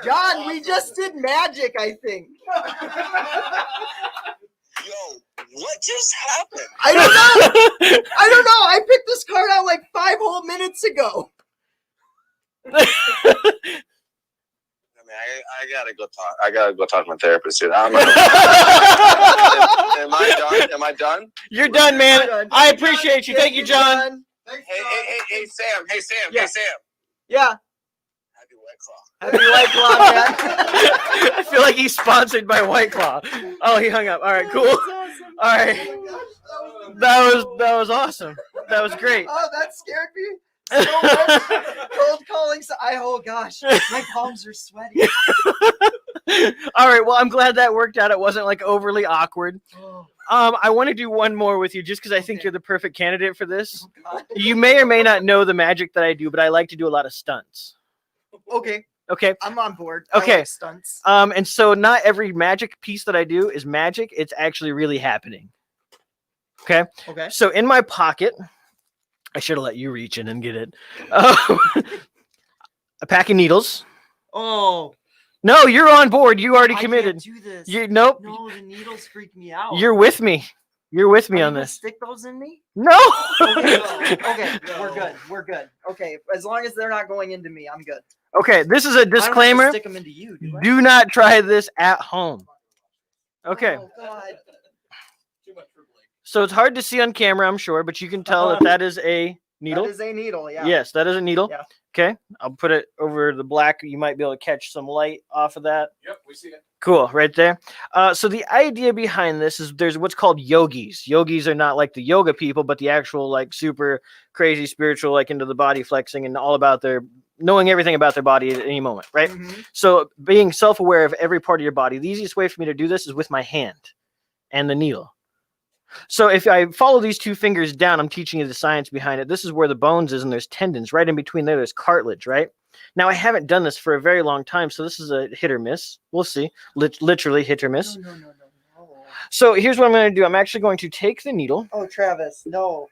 John, we just did magic, I think. Yo, what just happened? I don't know. I picked this card out like 5 whole minutes ago. I mean, I gotta go talk. I gotta go talk to my therapist, dude. Am I done? You're done, man. I appreciate you. Thank you, John. Hey, Sam. Yeah. Hey, Sam. Yeah. Happy White Claw. Happy White Claw, man. I feel like he's sponsored by White Claw. Oh, he hung up. All right, cool. All right. That was awesome. That was great. Oh, that scared me so much. Cold calling. Oh gosh, my palms are sweaty. All right. Well, I'm glad that worked out. It wasn't like overly awkward. Oh, I want to do one more with you just because I think Okay. you're the perfect candidate for this. God. You may or may not know the magic that I do, but I like to do a lot of stunts. Okay, Okay. I'm on board. Okay. I like stunts. And so not every magic piece that I do is magic. It's actually really happening. Okay. Okay. So in my pocket, I should have let you reach in and get it. A pack of needles. Oh, No, you're on board. You already I committed. can't do this. Nope. No, the needles freak me out. You're with me. You're with me Are you on gonna this. Stick those in me? No. Okay, okay, No. we're good. We're good. Okay, as long as they're not going into me, I'm good. Okay. This is a I don't have to disclaimer. stick them into you. Do I? Do not try this at home. Okay. Oh, God. Too much for Blake. So it's hard to see on camera, I'm sure, but you can tell that that is a needle. That is a needle. Yeah. Yes, that is a needle. Yeah. Okay. I'll put it over the black. You might be able to catch some light off of that. Yep, we see it. Cool, right there. So the idea behind this is there's what's called yogis. Yogis are not like the yoga people, but the actual like super crazy spiritual, like into the body flexing and all about their knowing everything about their body at any moment, right? Mhm. So being self-aware of every part of your body. The easiest way for me to do this is with my hand and the needle. So if I follow these two fingers down, I'm teaching you the science behind it. This is where the bones is, and there's tendons right in between there. There's cartilage, right? Now I haven't done this for a very long time, so this is a hit or miss. We'll see. Literally hit or miss. No. So here's what I'm going to do. I'm actually going to take the needle. Oh, Travis, no.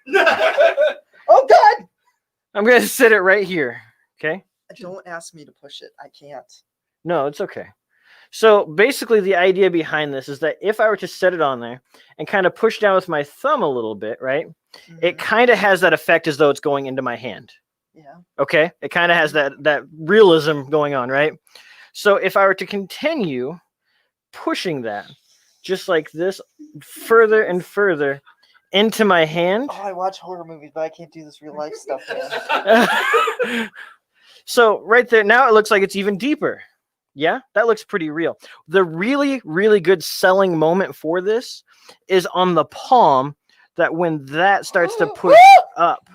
Oh, God. I'm going to sit it right here. Okay. Don't ask me to push it. I can't. No, it's okay. So basically the idea behind this is that if I were to set it on there and kind of push down with my thumb a little bit, right? It Mhm. kind of has that effect as though it's going into my hand. Yeah. Okay. It kind of has that realism going on, right? So if I were to continue pushing that just like this further and further into my hand. Oh, I watch horror movies, but I can't do this real life stuff, man. So right there, now it looks like it's even deeper. Yeah, that looks pretty real. The really, really good selling moment for this is on the palm, that when that starts to push up.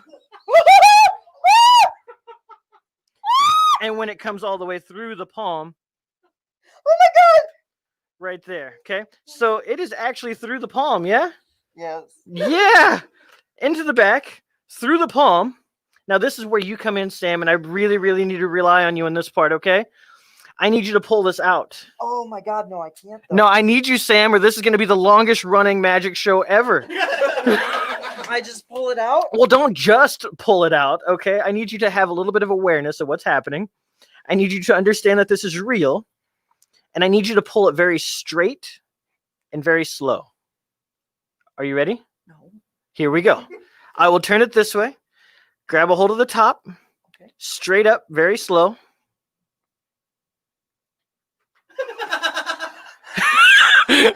And when it comes all the way through the palm. Oh my God. Right there. Okay. So it is actually through the palm. Yeah. Yes. Yeah. Into the back, through the palm. Now, this is where you come in, Sam, and I really, really need to rely on you in this part. Okay. I need you to pull this out. Oh my God, no, I can't. Though. No, I need you, Sam, or this is going to be the longest running magic show ever. I just pull it out. Well, don't just pull it out, okay? I need you to have a little bit of awareness of what's happening. I need you to understand that this is real. And I need you to pull it very straight and very slow. Are you ready? No. Here we go. I will turn it this way. Grab a hold of the top. Okay. Straight up, very slow.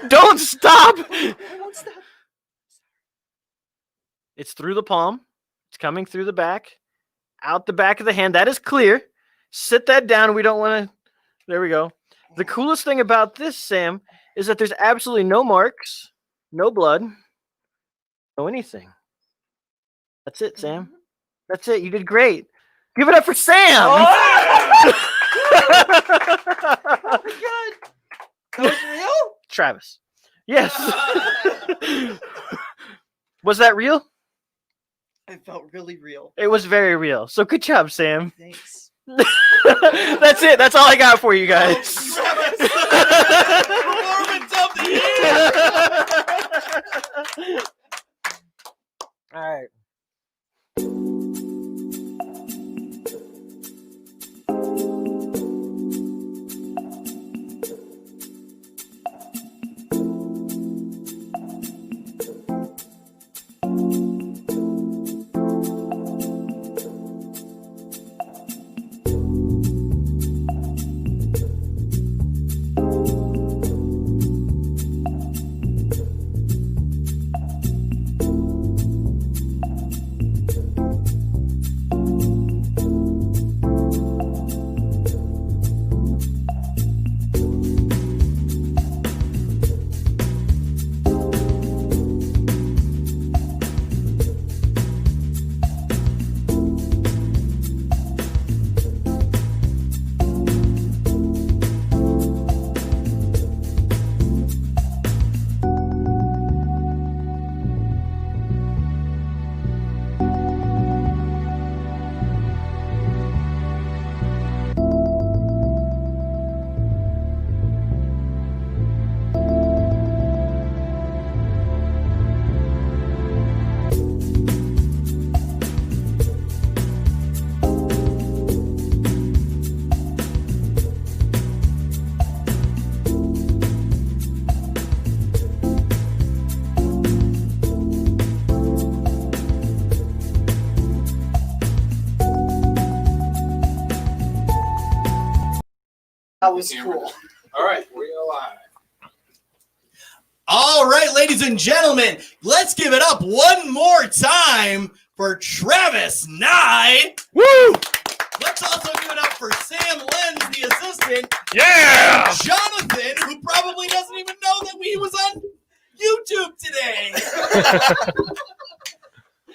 Don't stop. I won't stop. It's through the palm. It's coming through the back, out the back of the hand. That is clear. Sit that down. We don't want to. There we go. The coolest thing about this, Sam, is that there's absolutely no marks, no blood, no anything. That's it, Sam. That's it. You did great. Give it up for Sam. Oh my god! That was real? Travis. Yes. Was that real? It felt really real. It was very real. So good job, Sam. Thanks. That's it. That's all I got for you guys. Performance of the year. All right. That was cool. All right, we are live. All right, ladies and gentlemen, let's give it up one more time for Travis Nye. Woo! Let's also give it up for Sam Lenz, the assistant. Yeah! And Ginithan, who probably doesn't even know that he was on YouTube today.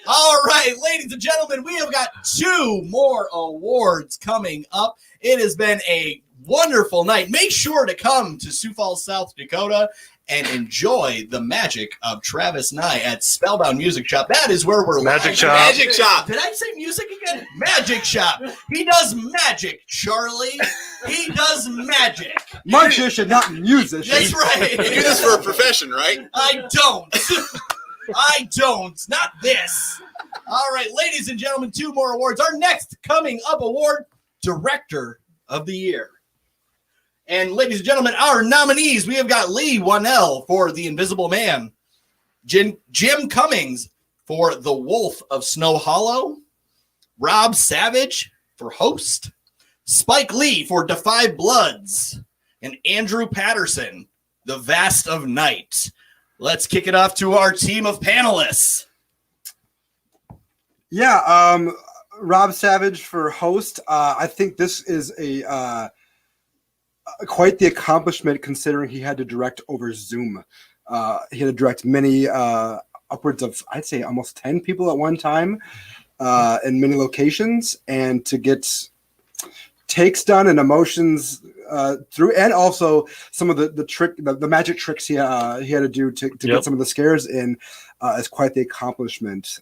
All right, ladies and gentlemen, we have got 2 more awards coming up. It has been a wonderful night. Make sure to come to Sioux Falls, South Dakota, and enjoy the magic of Travis Nye at Spellbound Music Shop. That is where we're Magic live. Shop. Magic Shop. Did I say music again? Magic Shop. He does magic, Charlie. He does magic. Magician, not musician. That's right. You do this for a profession, right? I don't. I don't. Not this. All right, ladies and gentlemen, 2 more awards. Our next coming up award, Director of the Year. And ladies and gentlemen, our nominees, we have got Lee Whannell for The Invisible Man, Jim Cummings for The Wolf of Snow Hollow, Rob Savage for Host, Spike Lee for Defy Bloods, and Andrew Patterson, The Vast of Night. Let's kick it off to our team of panelists. Yeah, Rob Savage for Host. I think this is a quite the accomplishment considering he had to direct over Zoom. He had to direct many upwards of, I'd say, almost 10 people at one time in many locations, and to get takes done and emotions through, and also some of the magic tricks he had to do to get some of the scares in is quite the accomplishment.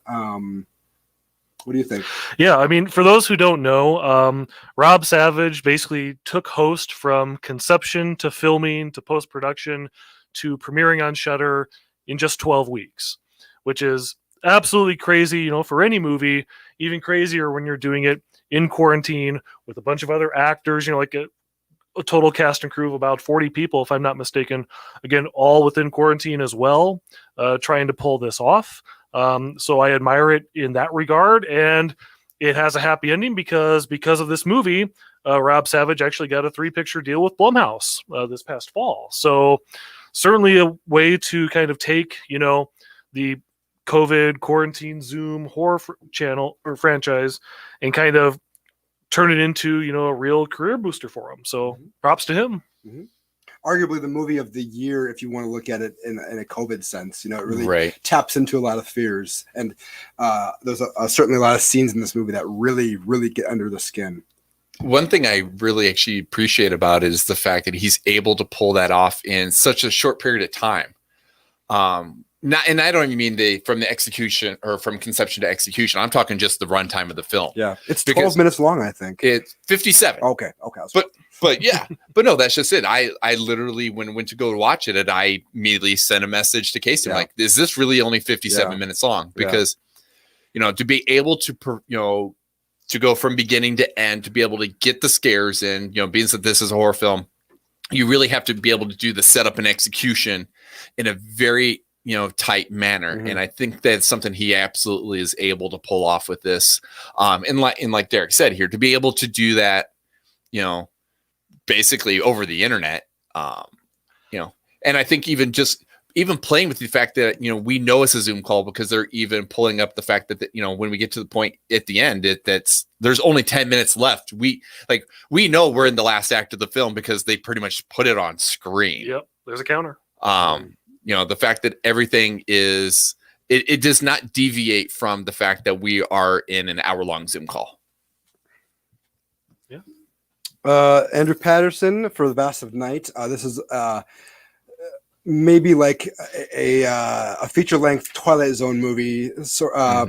What do you think? Yeah, I mean, for those who don't know, Rob Savage basically took Host from conception to filming to post-production to premiering on Shudder in just 12 weeks, which is absolutely crazy, you know, for any movie, even crazier when you're doing it in quarantine with a bunch of other actors, you know, like a total cast and crew of about 40 people, if I'm not mistaken, again, all within quarantine as well, trying to pull this off. So I admire it in that regard, and it has a happy ending because of this movie, Rob Savage actually got a 3-picture deal with Blumhouse this past fall. So certainly a way to kind of take, you know, the COVID quarantine Zoom horror channel or franchise and kind of turn it into, a real career booster for him. So props to him. Arguably the movie of the year, if you want to look at it in a COVID sense. It really Right. taps into a lot of fears. And there's certainly a lot of scenes in this movie that really, really get under the skin. One thing I really actually appreciate about it is the fact that he's able to pull that off in such a short period of time. And I don't even mean from the execution or from conception to execution. I'm talking just the runtime of the film. Yeah, it's Because 12 minutes long, I think. It's 57. Okay. But yeah, but no, that's just it. I literally, when I went to go watch it, and I immediately sent a message to Casey, like, is this really only 57 minutes long? Because, to be able to, to go from beginning to end, to be able to get the scares in, being that this is a horror film, you really have to be able to do the setup and execution in a very, tight manner. And I think that's something he absolutely is able to pull off with this. And like Derrick said here, to be able to do that, basically over the internet, and I think even playing with the fact that, we know it's a Zoom call because they're even pulling up the fact that, when we get to the point at the end, there's only 10 minutes left. We know we're in the last act of the film because they pretty much put it on screen. Yep. There's a counter. The fact that everything is, it does not deviate from the fact that we are in an hour-long Zoom call. Andrew Patterson for The Vast of Night. This is maybe like a feature-length Twilight Zone movie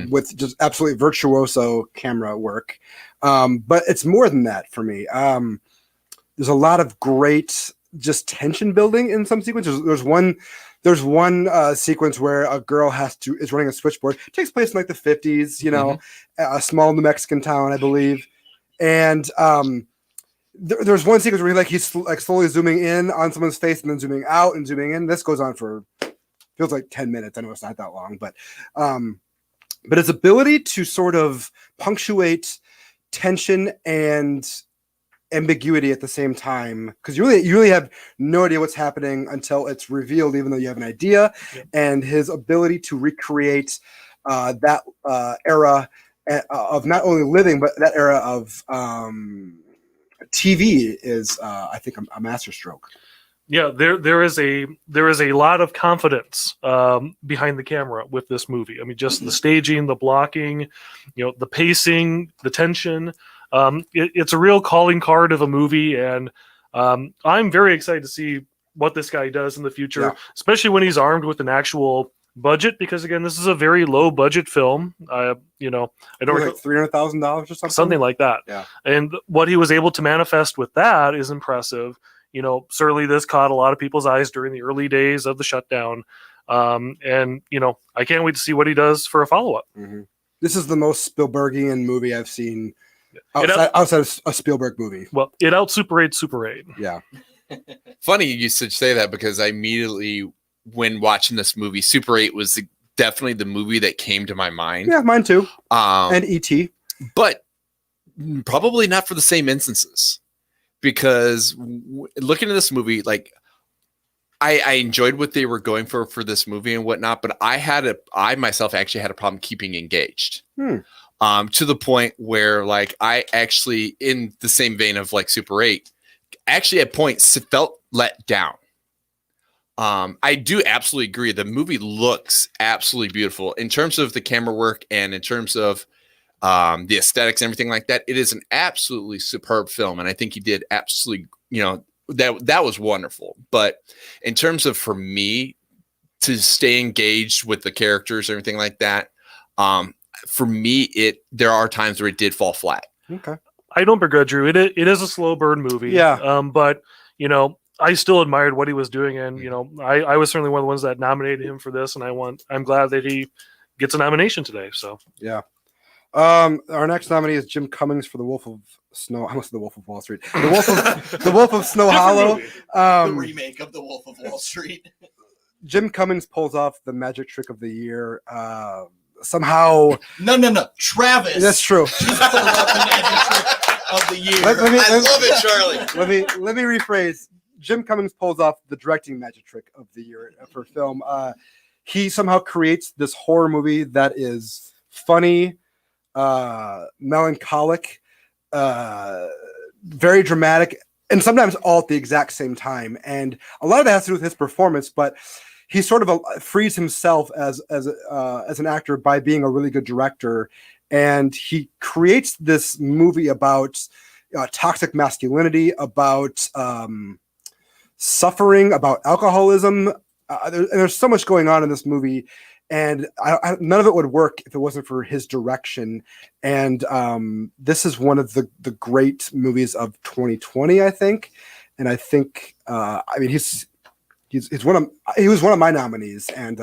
with just absolutely virtuoso camera work. But it's more than that for me. There's a lot of great just tension building in some sequences. There's one sequence where a girl is running a switchboard. It takes place in like the 50s, a small New Mexican town, I believe. And there's one sequence where he's like slowly zooming in on someone's face and then zooming out and zooming in. This goes on for feels like 10 minutes. I know it's not that long, but his ability to sort of punctuate tension and ambiguity at the same time, because you really have no idea what's happening until it's revealed, even though you have an idea. And his ability to recreate that era of not only living, but that era of TV is, I think, a masterstroke. Yeah, there is a lot of confidence behind the camera with this movie. I mean, just the staging, the blocking, the pacing, the tension. It's a real calling card of a movie, and I'm very excited to see what this guy does in the future, especially when he's armed with an actual budget. Because again, this is a very low budget film. I don't like $300,000 or something like that. Yeah, and what he was able to manifest with that is impressive. Certainly this caught a lot of people's eyes during the early days of the shutdown, and I can't wait to see what he does for a follow up. This is the most Spielbergian movie I've seen. Outside of a Spielberg movie. Well, it out Super 8 Super 8. Yeah. Funny you should say that, because I immediately, when watching this movie, Super 8 was definitely the movie that came to my mind. Yeah, mine too. And E.T. But probably not for the same instances, because looking at this movie, like I enjoyed what they were going for this movie and whatnot, but I myself actually had a problem keeping engaged. To the point where, like, I actually, in the same vein of like Super 8, actually at points felt let down. I do absolutely agree. The movie looks absolutely beautiful in terms of the camera work and in terms of the aesthetics and everything like that. It is an absolutely superb film, and I think he did absolutely, that was wonderful. But in terms of, for me, to stay engaged with the characters and everything like that, for me, there are times where it did fall flat. Okay. I don't begrudge you. It is a slow burn movie. Yeah. But I still admired what he was doing, and I was certainly one of the ones that nominated him for this, and I'm glad that he gets a nomination today. So yeah. Our next nominee is Jim Cummings for The Wolf of Snow. I almost said The Wolf of Wall Street. The Wolf of Snow Hollow. The remake of The Wolf of Wall Street. Jim Cummings pulls off the magic trick of the year. Somehow. No. Travis. That's true. Pulled off the magic trick of the year. I love it, Charlie. Let me rephrase. Jim Cummings pulls off the directing magic trick of the year for film. he somehow creates this horror movie that is funny, melancholic, very dramatic, and sometimes all at the exact same time. And a lot of that has to do with his performance, but he sort of frees himself as an actor by being a really good director. And he creates this movie about toxic masculinity, about suffering, about alcoholism. There's so much going on in this movie, and none of it would work if it wasn't for his direction. And this is one of the great movies of 2020, I think. And I think, he was one of my nominees, and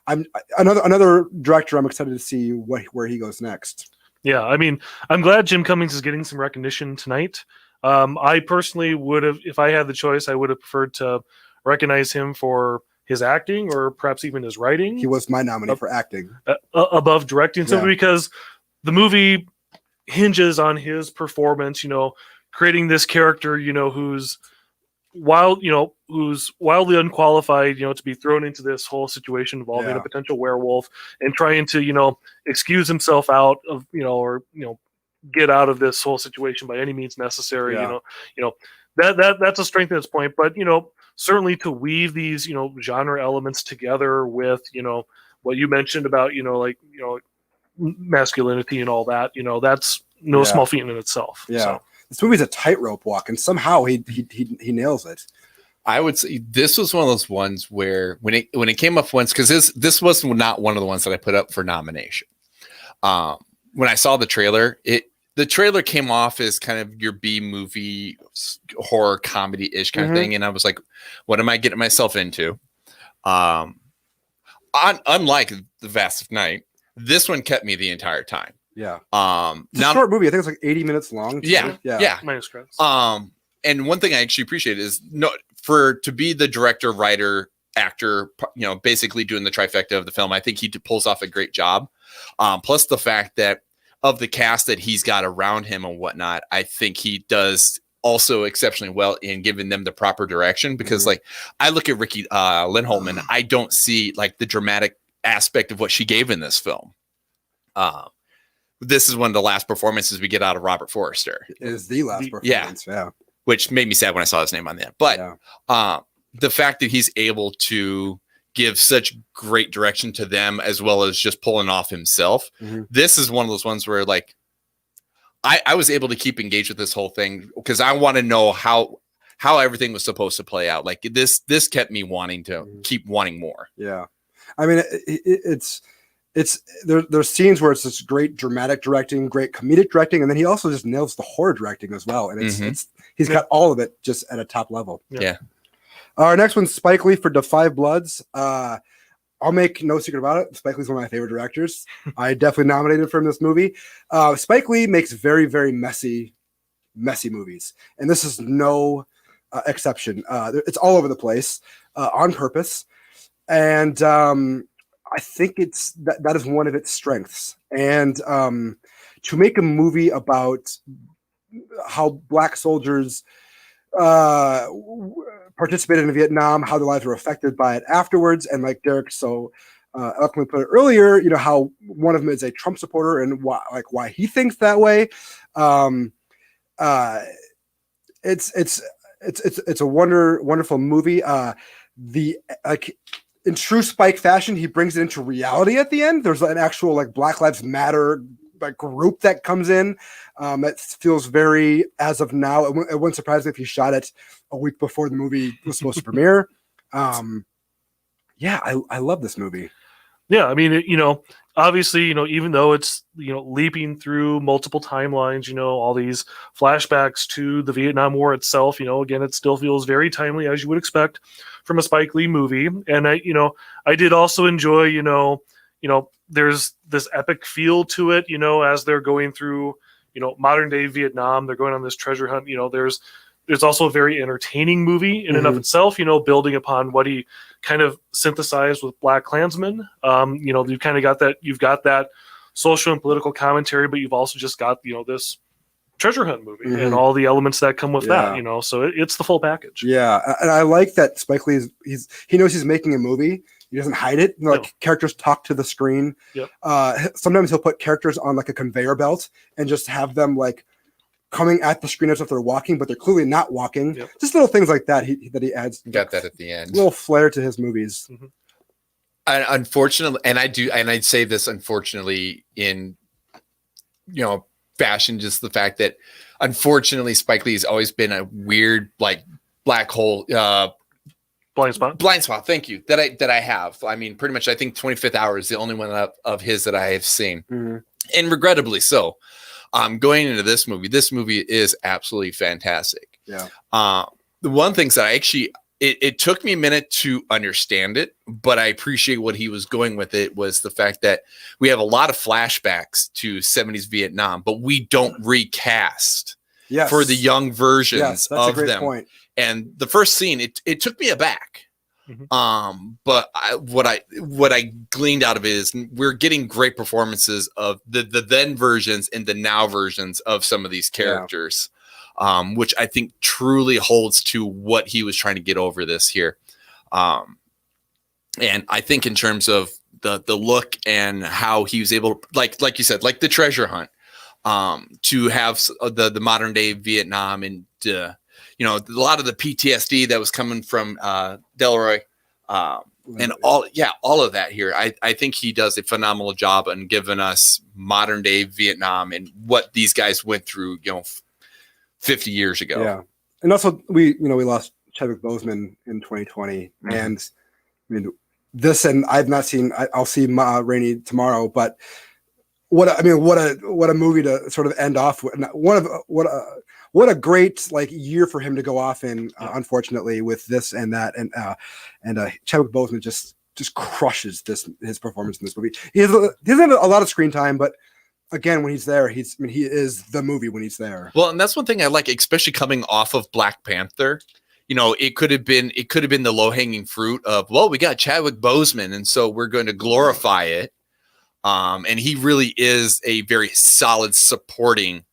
I'm another director I'm excited to see where he goes next. Yeah, I mean, I'm glad Jim Cummings is getting some recognition tonight. I personally would have, if I had the choice, I would have preferred to recognize him for his acting or perhaps even his writing. He was my nominee for acting above directing, simply because the movie hinges on his performance. Creating this character, who's wildly unqualified, to be thrown into this whole situation involving a potential werewolf and trying to, excuse himself out of, or get out of this whole situation by any means necessary. That's a strength at its point, but certainly to weave these, genre elements together with, what you mentioned about, masculinity and all that, that's no small feat in itself. Yeah. So. This movie's a tightrope walk, and somehow he nails it. I would say this was one of those ones where when it came up once, because this was not one of the ones that I put up for nomination. When I saw the trailer, the trailer came off as kind of your B movie horror comedy ish kind of thing, and I was like, "What am I getting myself into?" Unlike The Vast of Night, this one kept me the entire time. Yeah. It's a short movie. I think it's like 80 minutes long. Yeah. Minus credits. And one thing I actually appreciate is to be the director, writer, actor, basically doing the trifecta of the film. I think he pulls off a great job. Plus the fact that of the cast that he's got around him and whatnot, I think he does also exceptionally well in giving them the proper direction. Because like I look at Ricky Lindholm and I don't see like the dramatic aspect of what she gave in this film. This is one of the last performances we get out of Robert Forster. It is the last performance, yeah. Which made me sad when I saw his name on there. But the fact that he's able to give such great direction to them as well as just pulling off himself, this is one of those ones where like I was able to keep engaged with this whole thing because I want to know how everything was supposed to play out. Like this kept me wanting to keep wanting more. Yeah, I mean there's scenes where it's this great dramatic directing, great comedic directing, and then he also just nails the horror directing as well. And he's got all of it just at a top level. Yeah. Our next one's Spike Lee for Da 5 Bloods. I'll make no secret about it. Spike Lee's one of my favorite directors. I definitely nominated for him this movie. Spike Lee makes very, very messy movies, and this is no exception. It's all over the place on purpose, and I think that is one of its strengths. And to make a movie about how Black soldiers participated in Vietnam, how their lives were affected by it afterwards, and like Derrick so eloquently put it earlier, how one of them is a Trump supporter and why he thinks that way. It's a wonderful movie. In true Spike fashion, he brings it into reality at the end. There's an actual like Black Lives Matter group that comes in. That feels very as of now. It wouldn't surprise me if he shot it a week before the movie was supposed to premiere. I love this movie. Yeah, I mean, obviously, even though it's, leaping through multiple timelines, all these flashbacks to the Vietnam War itself, again, it still feels very timely, as you would expect from a Spike Lee movie. And I did also enjoy, there's this epic feel to it, as they're going through, modern day Vietnam, they're going on this treasure hunt, there's also a very entertaining movie in and of itself, building upon what he kind of synthesized with Black Klansman. You've kind of got that social and political commentary, but you've also just got, this treasure hunt movie and all the elements that come with that, so it's the full package. Yeah. And I like that Spike Lee he knows he's making a movie. he doesn't hide it. You know, like characters talk to the screen. Yep. Sometimes he'll put characters on like a conveyor belt and just have them like coming at the screen as if they're walking, but they're clearly not walking. Yep. Just little things like that that he adds. Got that at the end. Little flair to his movies. Mm-hmm. Unfortunately, and I'd say this unfortunately in fashion, just the fact that unfortunately Spike Lee has always been a weird like black hole blind spot, thank you, that I have. I mean, pretty much I think 25th Hour is the only one of his that I have seen. Mm-hmm. And regrettably so. Going into this movie is absolutely fantastic. Yeah. The one thing that it took me a minute to understand it, but I appreciate what he was going with it was the fact that we have a lot of flashbacks to 70s Vietnam, but we don't recast for the young versions that's of a great them. Point. And the first scene, it took me aback. Mm-hmm. But what I gleaned out of it is we're getting great performances of the then versions and the now versions of some of these characters, which I think truly holds to what he was trying to get over this here. And I think in terms of the look and how he was able to, like you said, like the treasure hunt, to have the modern day Vietnam and a lot of the PTSD that was coming from Delroy, and all of that here. I think he does a phenomenal job in giving us modern day Vietnam and what these guys went through, 50 years ago. Yeah, and also we lost Chadwick Boseman in 2020, and I mean this, and I've not seen. I'll see Rainey tomorrow, but what a movie to sort of end off with. What a great year for him to go off in. Unfortunately, with this and that, and Chadwick Boseman just crushes his performance in this movie. He doesn't have a lot of screen time, but again, when he's there, he is the movie when he's there. Well, and that's one thing I like, especially coming off of Black Panther. It could have been the low hanging fruit of, well, we got Chadwick Boseman, and so we're going to glorify it. And he really is a very solid supporting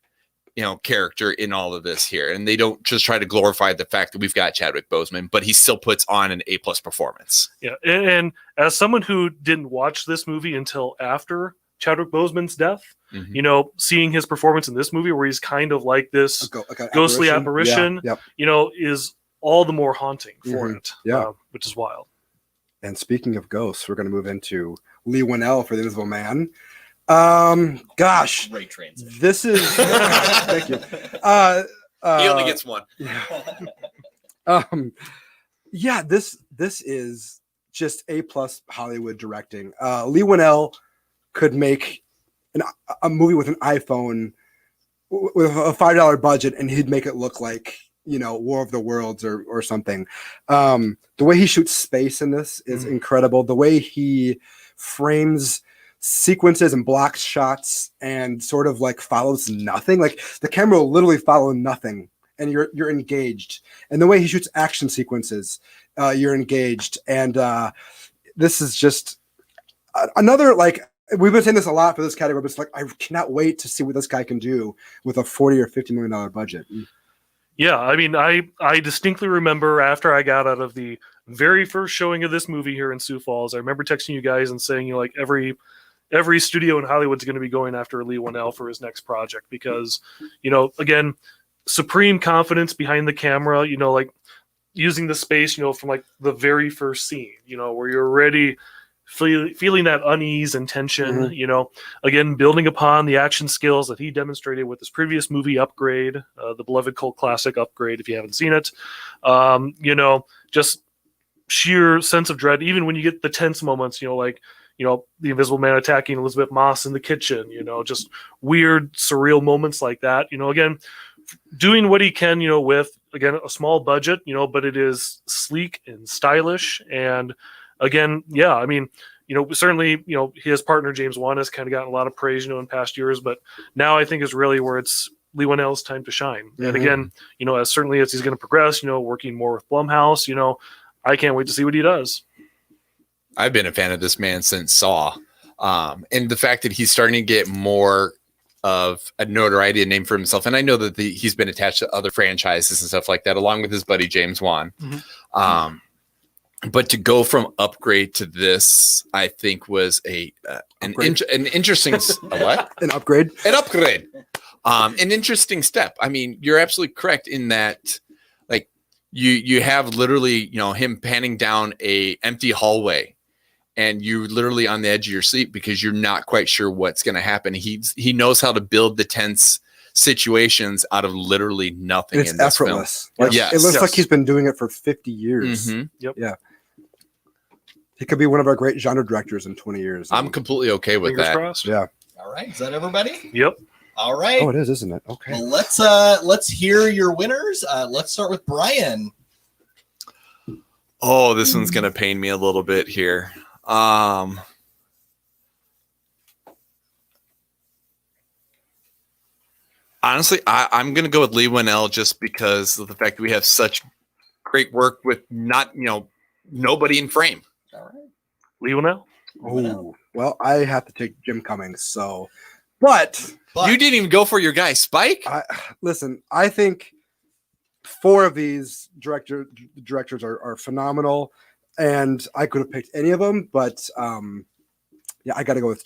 character in all of this here. And they don't just try to glorify the fact that we've got Chadwick Boseman, but he still puts on an A+ performance. Yeah. And as someone who didn't watch this movie until after Chadwick Boseman's death, seeing his performance in this movie where he's kind of like this ghostly apparition, is all the more haunting for it. Yeah. Which is wild. And speaking of ghosts, we're going to move into Lee Winnell for The Invisible Man. Gosh, great transition. This is thank you. He only gets one. This is just A+ Hollywood directing. Lee Winnell could make a movie with an iPhone with a $5 budget, and he'd make it look like War of the Worlds or something. The way he shoots space in this is incredible. The way he frames sequences and blocks shots and sort of follows nothing. The camera will literally follow nothing, and you're engaged. And the way he shoots action sequences, you're engaged. And this is just another we've been saying this a lot for this category, but it's I cannot wait to see what this guy can do with a $40 or $50 million budget. Yeah, I mean, I distinctly remember after I got out of the very first showing of this movie here in Sioux Falls, I remember texting you guys and saying, every studio in Hollywood's going to be going after Lee Winnell for his next project because, again, supreme confidence behind the camera, using the space, from the very first scene, where you're already feeling that unease and tension, again, building upon the action skills that he demonstrated with his previous movie Upgrade, the beloved cult classic Upgrade, if you haven't seen it, just sheer sense of dread, even when you get the tense moments, the Invisible Man attacking Elizabeth Moss in the kitchen, just weird, surreal moments like that. Again, doing what he can, with, again, a small budget, but it is sleek and stylish. And again, yeah, I mean, certainly, his partner, James Wan, has kind of gotten a lot of praise, in past years, but now I think is really where it's Lee Winnell's time to shine. And again, as certainly as he's going to progress, working more with Blumhouse, I can't wait to see what he does. I've been a fan of this man since Saw. And the fact that he's starting to get more of a notoriety and name for himself. And I know that he's been attached to other franchises and stuff like that, along with his buddy, James Wan. But to go from Upgrade to this, I think was an interesting what? An upgrade. An upgrade. An interesting step. I mean, you're absolutely correct in that, like, you have literally, him panning down a empty hallway, and you're literally on the edge of your seat because you're not quite sure what's going to happen. He knows how to build the tense situations out of literally nothing. And it's effortless. Like, yes. It looks like he's been doing it for 50 years. Mm-hmm. Yep. Yeah. He could be one of our great genre directors in 20 years. I'm completely okay with Fingers that. crossed. Yeah. All right, is that everybody? Yep. All right. Oh, it is, isn't it? Okay. Well, let's hear your winners. Let's start with Brian. Oh, this one's gonna pain me a little bit here. Honestly, I'm gonna go with Lee Winnell just because of the fact that we have such great work with nobody in frame. All right. Leo now? Oh, well, I have to take Jim Cummings. So, but You didn't even go for your guy, Spike? listen, I think 4 of these directors are phenomenal, and I could have picked any of them, but yeah, I got to go with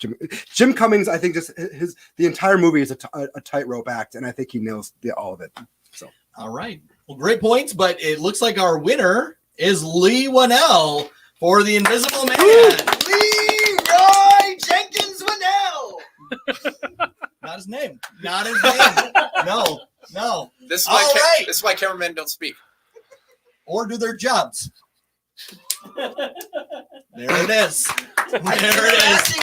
Jim Cummings. I think just the entire movie is a tightrope act, and I think he nails all of it. So, all right, well, great points, but it looks like our winner is Lee Winnell for The Invisible Man. Leroy Jenkins Winnell. Not his name. Not his name. No. This is All right. This is why cameramen don't speak. Or do their jobs. There it is. There it is.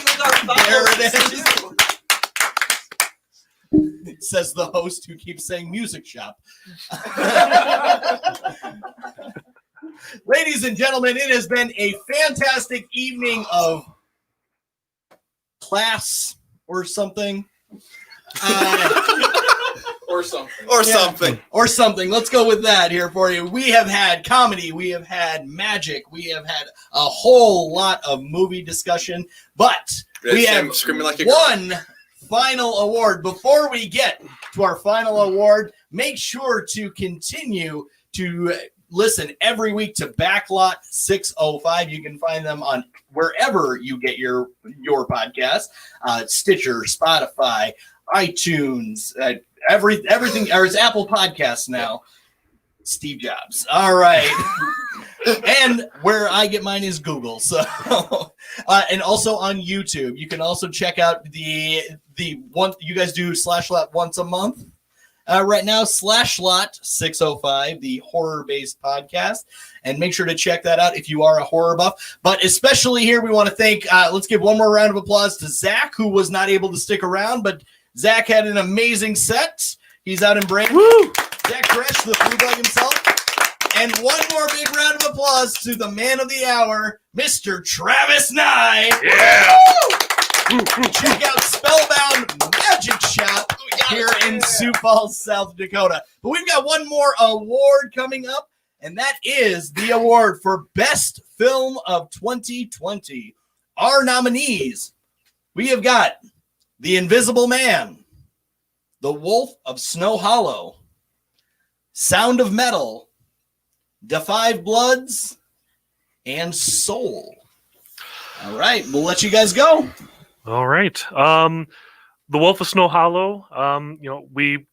It says the host who keeps saying music shop. Ladies and gentlemen, it has been a fantastic evening of class or something. Or something. Or something. Let's go with that here for you. We have had comedy. We have had magic. We have had a whole lot of movie discussion. But we have screaming like a one final award. Before we get to our final award, make sure to continue to listen every week to Backlot 605. You can find them on wherever you get your podcast, Stitcher, Spotify, iTunes, everything, or it's Apple Podcasts now. Steve Jobs. All right. And where I get mine is Google. So, and also on YouTube. You can also check out the one you guys do /lot once a month. Right now, /lot 605, the horror-based podcast. And make sure to check that out if you are a horror buff. But especially here, we want to thank, let's give one more round of applause to Zach, who was not able to stick around, but Zach had an amazing set. He's out in Brandon. Woo! Zach Dresch, the food like himself. And one more big round of applause to the man of the hour, Mr. Travis Nye. Yeah! Check out Spellbound Magic Shop here in Sioux Falls, South Dakota. But we've got one more award coming up, and that is the award for Best Film of 2020. Our nominees, we have got The Invisible Man, The Wolf of Snow Hollow, Sound of Metal, Da 5 Bloods, and Soul. All right, we'll let you guys go. All right. The Wolf of Snow Hollow, we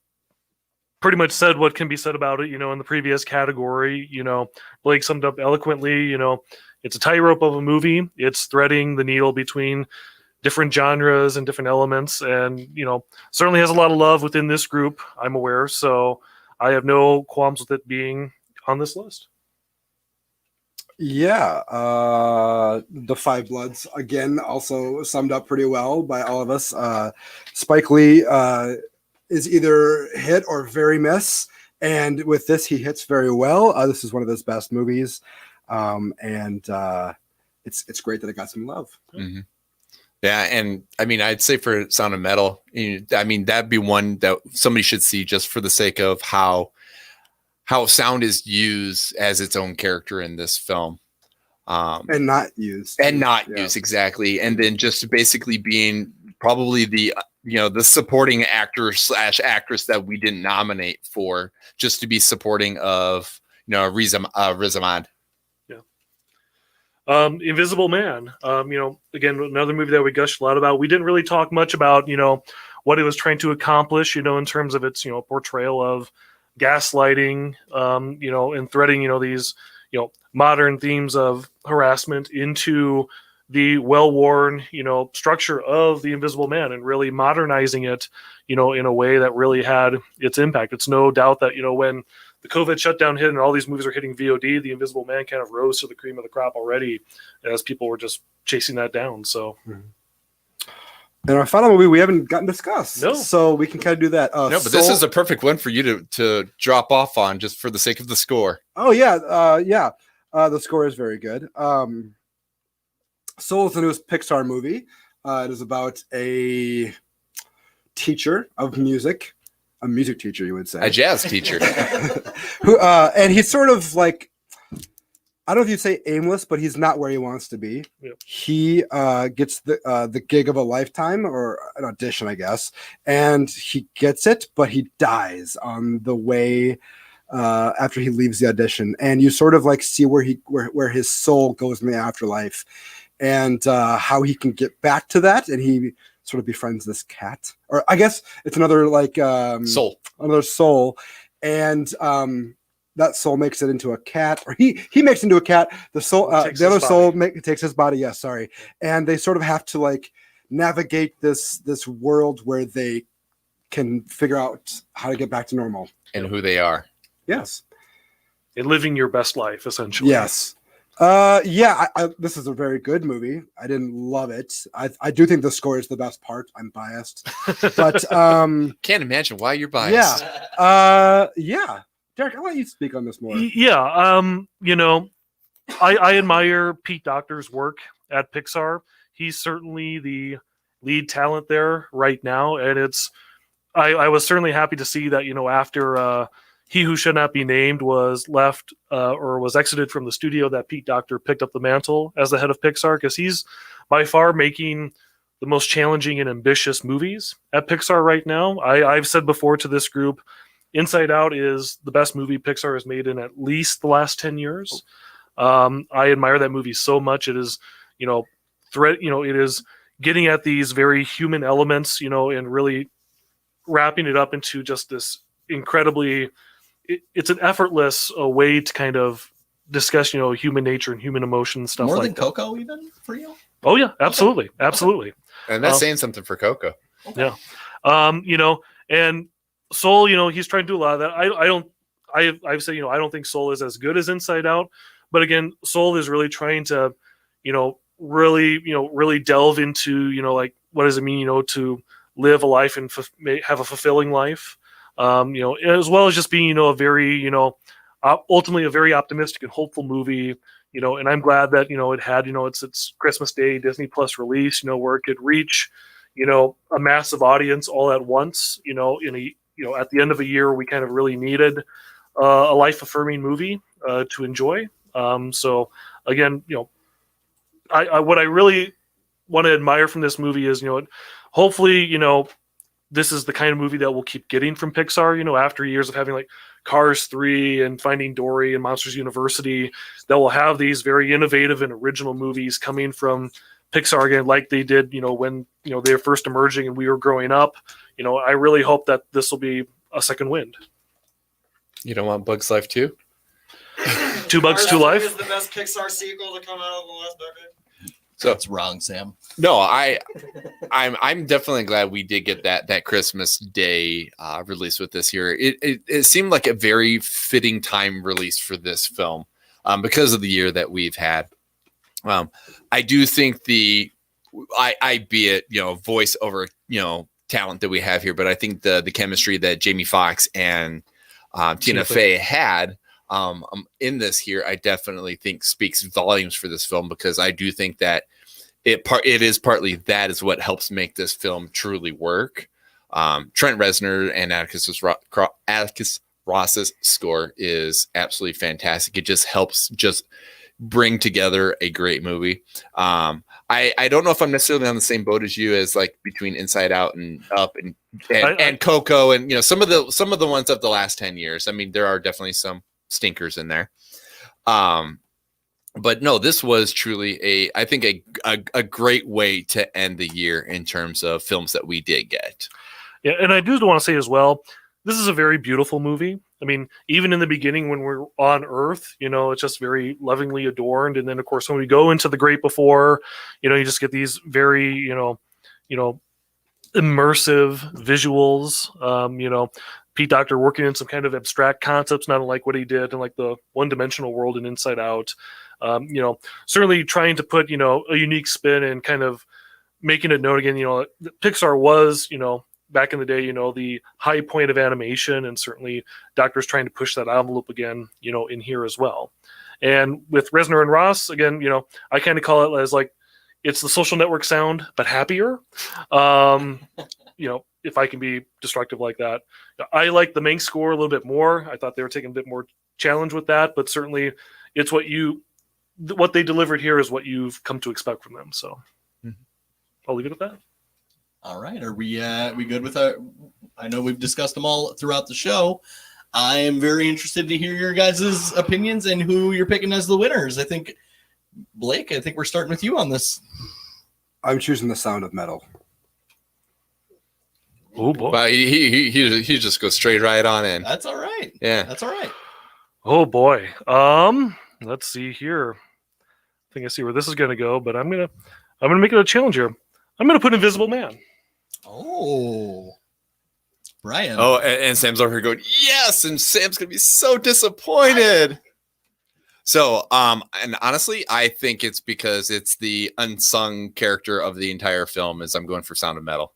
pretty much said what can be said about it, in the previous category. Blake summed up eloquently, it's a tightrope of a movie. It's threading the needle between different genres and different elements, and, certainly has a lot of love within this group, I'm aware. So I have no qualms with it being on this list. yeah, the 5 Bloods again also summed up pretty well by all of us. Spike Lee is either hit or very miss, and with this he hits very well. This is one of his best movies, and it's great that it got some love. Mm-hmm. Yeah, and I mean, I'd say for Sound of Metal, that'd be one that somebody should see just for the sake of how sound is used as its own character in this film. And not used. Used, exactly. And then just basically being probably the supporting actor / actress that we didn't nominate for, just to be supporting of, Riz Ahmed. Invisible Man. Again, another movie that we gushed a lot about. We didn't really talk much about, what it was trying to accomplish, in terms of its, portrayal of gaslighting, and threading, these, modern themes of harassment into the well-worn, structure of the Invisible Man, and really modernizing it, in a way that really had its impact. It's no doubt that, when the COVID shutdown hit and all these movies are hitting VOD, the Invisible Man kind of rose to the cream of the crop already, as people were just chasing that down. So, and our final movie we haven't gotten discussed, No. so we can kind of do that. No, but this is a perfect one for you to drop off on, just for the sake of the score. Oh yeah. The score is very good. Soul is the newest Pixar movie. It is about a teacher of music, a music teacher, you would say, A jazz teacher. who and he's sort of like, I don't know if you'd say aimless, but he's not where he wants to be. Yep. He gets the gig of a lifetime, or an audition, I guess, and he gets it, but he dies on the way after he leaves the audition, and you sort of like see where his soul goes in the afterlife, and how he can get back to that, and he sort of befriends this cat, or I guess it's another like another soul, and that soul makes it into a cat, or he makes it into a cat. The soul, the other soul takes his body. Yes, sorry, and they sort of have to like navigate this world where they can figure out how to get back to normal And who they are. Yes, and living your best life, essentially. yes. This is a very good movie. I didn't love it. I do think the score is the best part. I'm biased, but Can't imagine why you're biased. yeah. Derek, I'll let you speak on this more. Yeah. I admire Pete Docter's work at Pixar. He's certainly the lead talent there right now, and I was certainly happy to see that after He Who Should Not Be Named was left or was exited from the studio, that Pete Docter picked up the mantle as the head of Pixar, because he's by far making the most challenging and ambitious movies at Pixar right now. I've said before to this group, Inside Out is the best movie Pixar has made in at least the last 10 years. I admire that movie so much. It is, it is getting at these very human elements, and really wrapping it up into just this incredibly, it's an effortless way to kind of discuss, human nature and human emotion and stuff More like than that. Coco, even for you? Oh yeah, absolutely, absolutely. And that's saying something for Coco. Yeah. And Soul, he's trying to do a lot of that. I've said, I don't think Soul is as good as Inside Out, but again, Soul is really trying to, really delve into, like, what does it mean, to live a life and have a fulfilling life, as well as just being, a very, ultimately a very optimistic and hopeful movie, and I'm glad that, it had, its Christmas Day Disney Plus release, where it could reach, a massive audience all at once, in a, at the end of a year, we kind of really needed a life-affirming movie to enjoy. So again, what I really want to admire from this movie is, hopefully, this is the kind of movie that we'll keep getting from Pixar, after years of having like Cars 3 and Finding Dory and Monsters University, that will have these very innovative and original movies coming from Pixar again, like they did, when, they were first emerging and we were growing up. I really hope that this will be a second wind. You don't want Bugs Life 2? Two Bugs, Two Life is the best Pixar sequel to come out of the last decade. So That's wrong, Sam. no, I'm definitely glad we did get that Christmas Day release with this here. It seemed like a very fitting time release for this film because of the year that we've had. I do think I be it, voice over, talent that we have here, but I think the chemistry that Jamie Foxx and Tina Fey had in this here, I definitely think speaks volumes for this film, because I do think that it is partly that is what helps make this film truly work. Trent Reznor and Atticus Ross's score is absolutely fantastic. It just helps bring together a great movie. I don't know if I'm necessarily on the same boat as you, as like between Inside Out and Up and Coco and some of the ones of the last 10 years. I mean, there are definitely some stinkers in there. But no, this was truly I think a great way to end the year in terms of films that we did get. Yeah, and I do want to say as well, this is a very beautiful movie. I mean, even in the beginning when we're on Earth, it's just very lovingly adorned. And then, of course, when we go into the Great Before, you just get these very, immersive visuals. Pete Docter working in some kind of abstract concepts, not unlike what he did in like the one-dimensional world and Inside Out. Certainly trying to put, a unique spin and kind of making it known again, Pixar was, back in the day, the high point of animation, and certainly Doctor's trying to push that envelope again, in here as well. And with Reznor and Ross, again, I kind of call it as like, it's the Social Network sound, but happier. If I can be destructive like that. I like the Manx score a little bit more. I thought they were taking a bit more challenge with that, but certainly it's what they delivered here is what you've come to expect from them. So I'll leave it at that. All right. Are we good with our? I know we've discussed them all throughout the show. I am very interested to hear your guys' opinions and who you're picking as the winners. I think, Blake, we're starting with you on this. I'm choosing The Sound of Metal. Oh boy. Wow, he just goes straight right on in. That's all right. Yeah. That's all right. Oh boy. Let's see here. I think I see where this is going to go, but I'm gonna make it a challenge here. I'm gonna put Invisible Man. Oh, Brian. Oh, and Sam's over here going, yes, and Sam's gonna be so disappointed. So, and honestly, I think it's because it's the unsung character of the entire film. Is I'm going for Sound of Metal.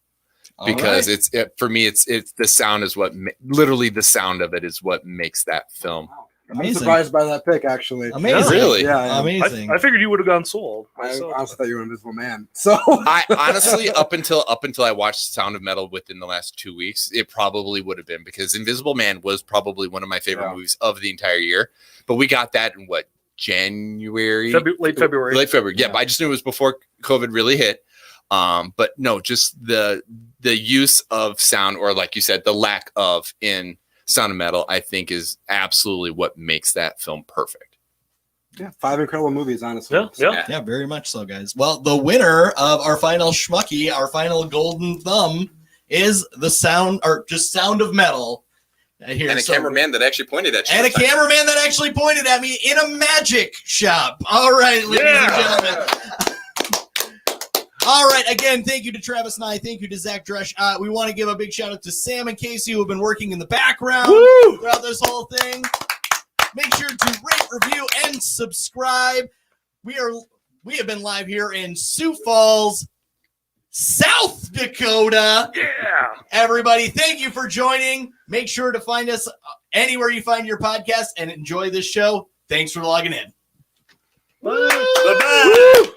Because for me, it's the sound is what literally the sound of it is what makes that film. I'm surprised by that pick, actually. Amazing. Really? Yeah, amazing. I figured you would have gone Soul. I honestly thought you were Invisible Man. So I honestly, up until I watched Sound of Metal within the last 2 weeks, it probably would have been because Invisible Man was probably one of my favorite movies of the entire year. But we got that in what, January? Late February. Late February. Yeah, but I just knew it was before COVID really hit. But no, just the use of sound, or like you said, the lack of in Sound of Metal, I think is absolutely what makes that film perfect. Yeah, 5 incredible movies, honestly. Yeah, very much so, guys. Well, the winner of our final Schmucky, our final golden thumb, is the Sound of Metal. And a cameraman that actually pointed at you. And a cameraman that actually pointed at me in a magic shop. All right, ladies and gentlemen. All right, again, thank you to Travis Nye. Thank you to Zach Dresch. We want to give a big shout out to Sam and Casey, who have been working in the background throughout this whole thing. Make sure to rate, review, and subscribe. We have been live here in Sioux Falls, South Dakota. Yeah. Everybody, thank you for joining. Make sure to find us anywhere you find your podcast and enjoy this show. Thanks for logging in. Bye-bye.